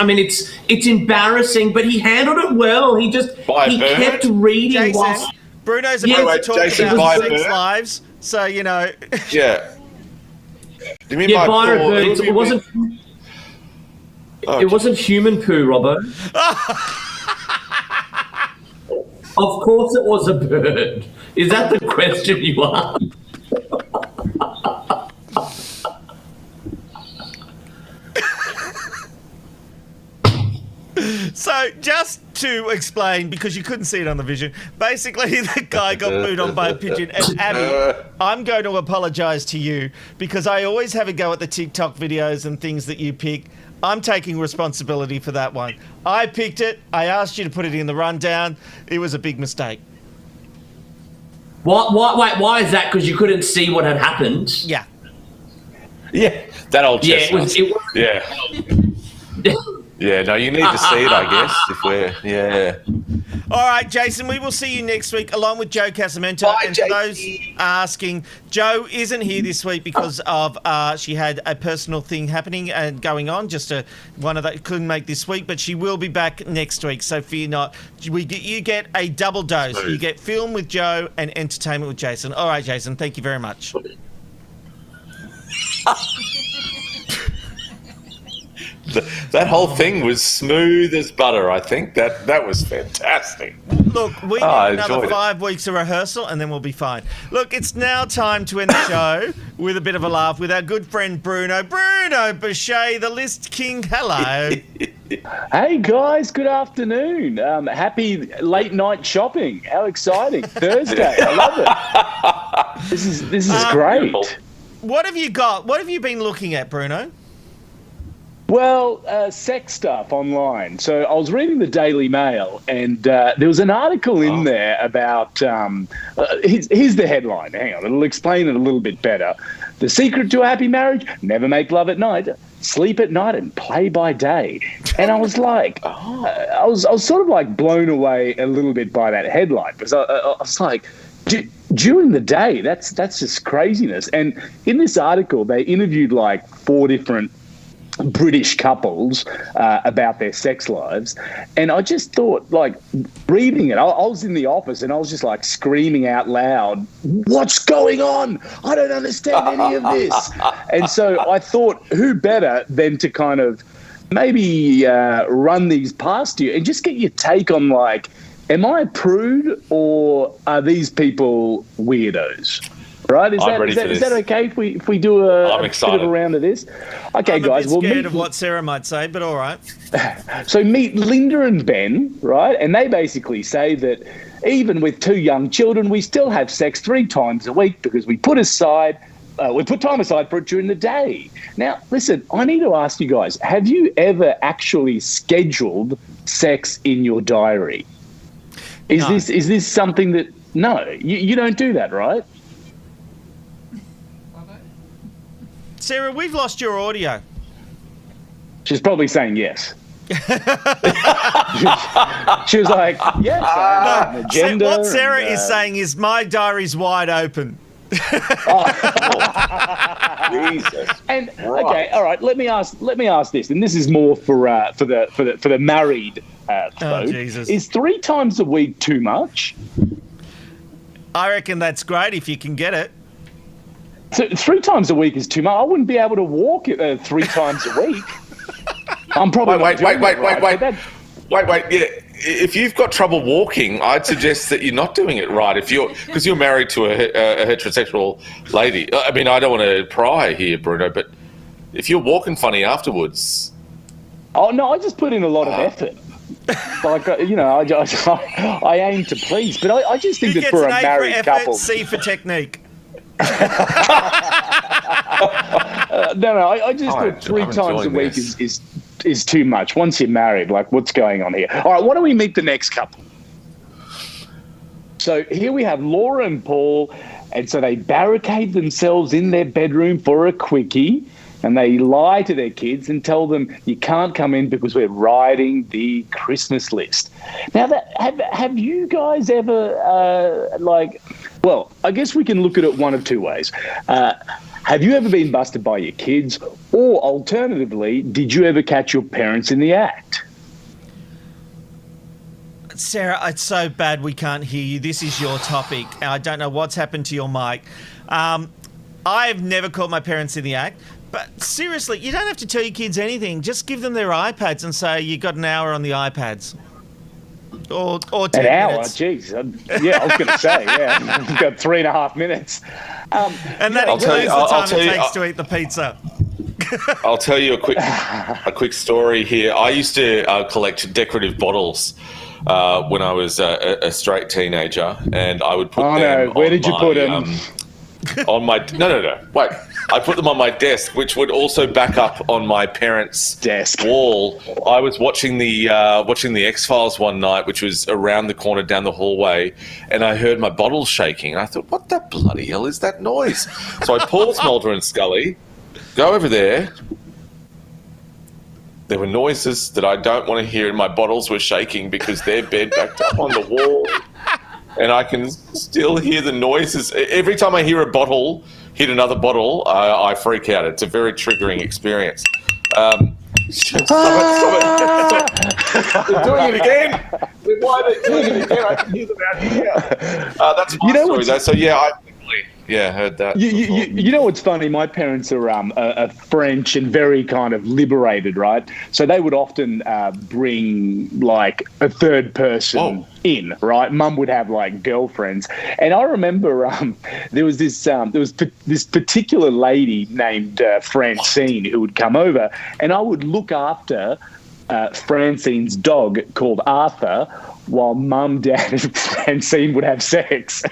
embarrassing, but he handled it well. He kept reading. Jason, Bruno's about to talk about sex lives, so Yeah. Do you mean by a bird? It wasn't. It wasn't human poo, Robbo. Of course, it was a bird. Is that the question you asked? So, just to explain, because you couldn't see it on the vision, basically the guy got pooed on by a pigeon. And Abby, I'm going to apologise to you because I always have a go at the TikTok videos and things that you pick. I'm taking responsibility for that one. I picked it. I asked you to put it in the rundown. It was a big mistake. Why is that? Because you couldn't see what had happened? Yeah. Yeah, that old chestnut. Yeah. Yeah, no, you need to see it, I guess, All right, Jason, we will see you next week along with Joe Casamento. Bye, and for those asking, Joe isn't here this week because of she had a personal thing happening and going on, one of that couldn't make this week, but she will be back next week, so fear not. You get a double dose. You get film with Joe and entertainment with Jason. All right, Jason, thank you very much. That whole thing was smooth as butter, I think. That was fantastic. Look, we need another 5 weeks of rehearsal and then we'll be fine. Look, it's now time to end the show with a bit of a laugh with our good friend Bruno. Bruno Bouchet, the list king. Hello. Hey, guys. Good afternoon. Happy late night shopping. How exciting. Thursday. I love it. This is great. What have you got? What have you been looking at, Bruno? Well, sex stuff online. So I was reading the Daily Mail and there was an article in there about, here's the headline. Hang on, it'll explain it a little bit better. The secret to a happy marriage, never make love at night, sleep at night and play by day. And I was like, I was sort of like blown away a little bit by that headline because I was like, during the day, that's just craziness. And in this article, they interviewed like 4 different British couples about their sex lives, and I just thought, like, reading it, I was in the office and I was just like screaming out loud, what's going on? I don't understand any of this. And so I thought, who better than to kind of maybe run these past you and just get your take on, like, am I a prude or are these people weirdos? Right? Is that okay if we do a bit of a round of this? Okay, guys. I'm a bit scared of what Sarah might say, but all right. So meet Linda and Ben, right? And they basically say that even with 2 young children, we still have sex 3 times a week because we put aside we put time aside for it during the day. Now, listen, I need to ask you guys, have you ever actually scheduled sex in your diary? Is this something that... No, you don't do that, right? Sarah, we've lost your audio. She's probably saying yes. She was like, yes, I have an agenda. What Sarah is saying is my diary's wide open. Jesus. And okay, all right. Let me ask this, and this is more for the married folk. Jesus. Is 3 times a week too much? I reckon that's great if you can get it. So 3 times a week is too much. I wouldn't be able to walk 3 times a week. I'm probably wait. Yeah, if you've got trouble walking, I'd suggest that you're not doing it right. Because you're married to a heterosexual lady. I mean, I don't want to pry here, Bruno, but if you're walking funny afterwards. Oh no, I just put in a lot of effort. Like I aim to please, but I just think that for a married couple, C for technique. I just thought 3 times a week is too much. Once you're married, like what's going on here? All right, why don't we meet the next couple? So here we have Laura and Paul, and so they barricade themselves in their bedroom for a quickie, and they lie to their kids and tell them you can't come in because we're writing the Christmas list. Now, have you guys ever well, I guess we can look at it one of 2 ways. Have you ever been busted by your kids? Or alternatively, did you ever catch your parents in the act? Sarah, it's so bad we can't hear you. This is your topic. I don't know what's happened to your mic. I've never caught my parents in the act. But seriously, you don't have to tell your kids anything. Just give them their iPads and say you got an hour on the iPads. Or 10 an hour, minutes. geez. Yeah, I was going to say, yeah. We've got 3.5 minutes. And that includes the time it takes to eat the pizza. I'll tell you a quick story here. I used to collect decorative bottles when I was a straight teenager, and I would put them Where did you put them? On my... No. Wait. I put them on my desk, which would also back up on my parents' desk wall. I was watching the X-Files one night, which was around the corner down the hallway, and I heard my bottles shaking. And I thought, what the bloody hell is that noise? So I paused Mulder and Scully, go over there. There were noises that I don't want to hear, and my bottles were shaking because their bed backed up on the wall. And I can still hear the noises. Every time I hear a bottle hit another bottle, I freak out. It's a very triggering experience. Stop it. They're doing it again. Why are they doing it again? I can hear them out here. That's my story, though. So, yeah, I heard that. You know what's funny? My parents are French and very kind of liberated, right? So they would often bring like a third person in, right? Mum would have like girlfriends, and I remember there was this particular lady named Francine who would come over, and I would look after Francine's dog called Arthur while Mum, Dad, and Francine would have sex.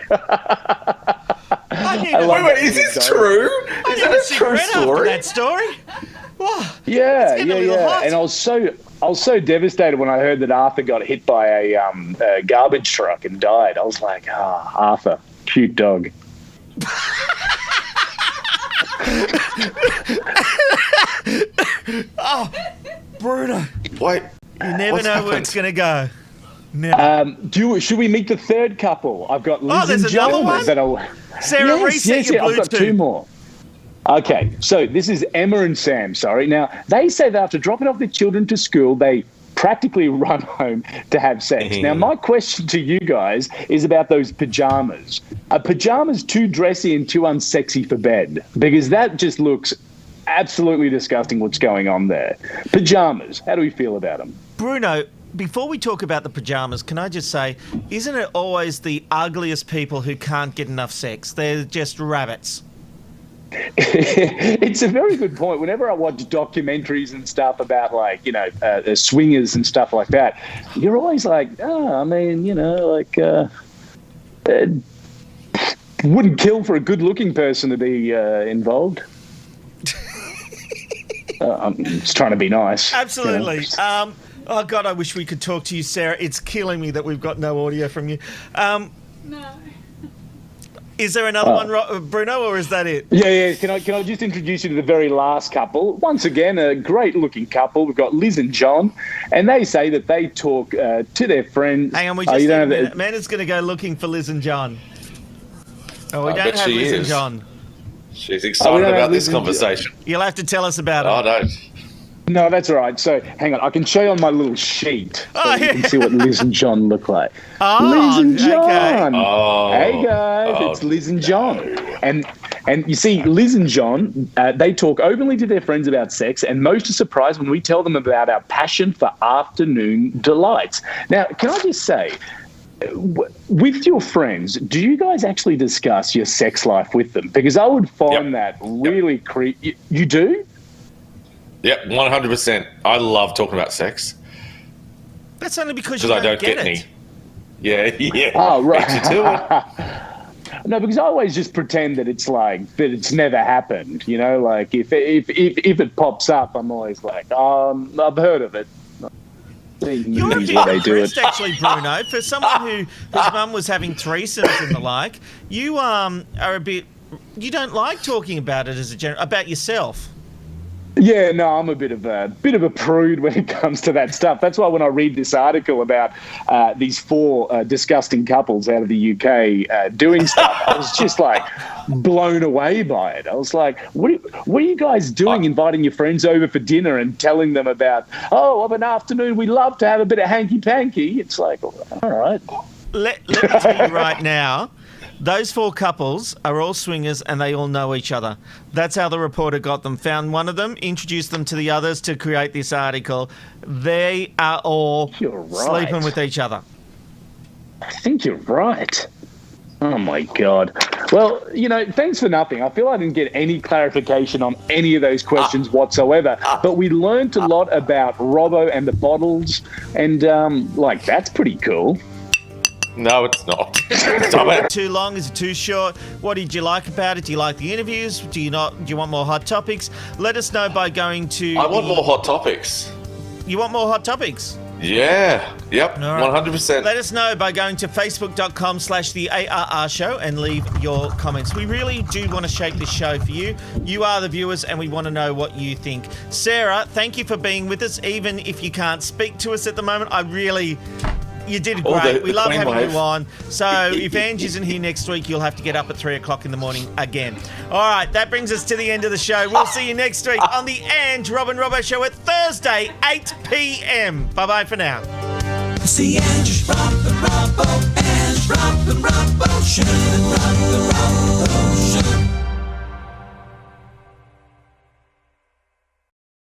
Wait, is this true? Is that a true story? That story? Whoa, yeah. And I was so devastated when I heard that Arthur got hit by a garbage truck and died. I was like, Arthur, cute dog. Oh, Bruno. Wait. You never know where it's going to go. Should we meet the third couple? I've got Liz and Joe. Sarah, reset your Bluetooth. I've got 2 more. Okay, so this is Emma and Sam, sorry. Now, they say that after dropping off their children to school, they practically run home to have sex. Now, my question to you guys is about those pajamas. Are pajamas too dressy and too unsexy for bed? Because that just looks absolutely disgusting what's going on there. Pajamas, how do we feel about them? Bruno, before we talk about the pajamas, can I just say, isn't it always the ugliest people who can't get enough sex? They're just rabbits. It's a very good point. Whenever I watch documentaries and stuff about, like, swingers and stuff like that, wouldn't kill for a good-looking person to be involved. I'm just trying to be nice. Absolutely. Oh, God, I wish we could talk to you, Sarah. It's killing me that we've got no audio from you. No. Is there another one, Bruno, or is that it? Yeah. Can I just introduce you to the very last couple? Once again, a great-looking couple. We've got Liz and John, and they say that they talk to their friend. Hang on, we just Amanda's going to go looking for Liz and John. Oh, we don't have Liz and John. She's excited about this conversation. You'll have to tell us about it. Oh, no. No, that's all right. So, hang on. I can show you on my little sheet so you can see what Liz and John look like. Liz and John. Okay. Oh. Hey, guys. It's Liz and John. And you see, Liz and John, they talk openly to their friends about sex, and most are surprised when we tell them about our passion for afternoon delights. Now, can I just say, with your friends, do you guys actually discuss your sex life with them? Because I would find that really creepy. You do? Yep, 100%. I love talking about sex. That's only because you don't get it. any. Yeah. Oh, right. Beat you to it. No, because I always just pretend that it's like that it's never happened. You know, like if it pops up, I'm always like, I've heard of it. You're a bit impressed, actually, Bruno. For someone whose mum was having threesomes and the like, you are a bit. You don't like talking about it as about yourself. Yeah, no, I'm a bit of a prude when it comes to that stuff. That's why when I read this article about these 4 disgusting couples out of the UK doing stuff, I was just like blown away by it. I was like, what are you guys doing, inviting your friends over for dinner and telling them about, of an afternoon we love to have a bit of hanky-panky? It's like, all right. Let me tell you right now, those 4 couples are all swingers and they all know each other. That's how the reporter got them. Found one of them, introduced them to the others to create this article. They are all sleeping with each other. I think you're right. Oh, my God. Well, thanks for nothing. I feel I didn't get any clarification on any of those questions whatsoever. But we learned a lot about Robbo and the bottles. And, that's pretty cool. No, it's not. Too long? Is it too short? What did you like about it? Do you like the interviews? Do you not? Do you want more hot topics? Let us know by going to. I want more hot topics. You want more hot topics? Yeah. Yep. 100%. Let us know by going to facebook.com/the ARR show and leave your comments. We really do want to shape this show for you. You are the viewers and we want to know what you think. Sarah, thank you for being with us. Even if you can't speak to us at the moment, you did great. We love having you on. So if Ange isn't here next week, you'll have to get up at 3 o'clock in the morning again. All right, that brings us to the end of the show. We'll see you next week on the Ange, Robin Robbo Show at Thursday, 8 p.m. Bye-bye for now. See Ange, Robin Robbo, Ange, Robin Robbo Show, Robin Robbo Show.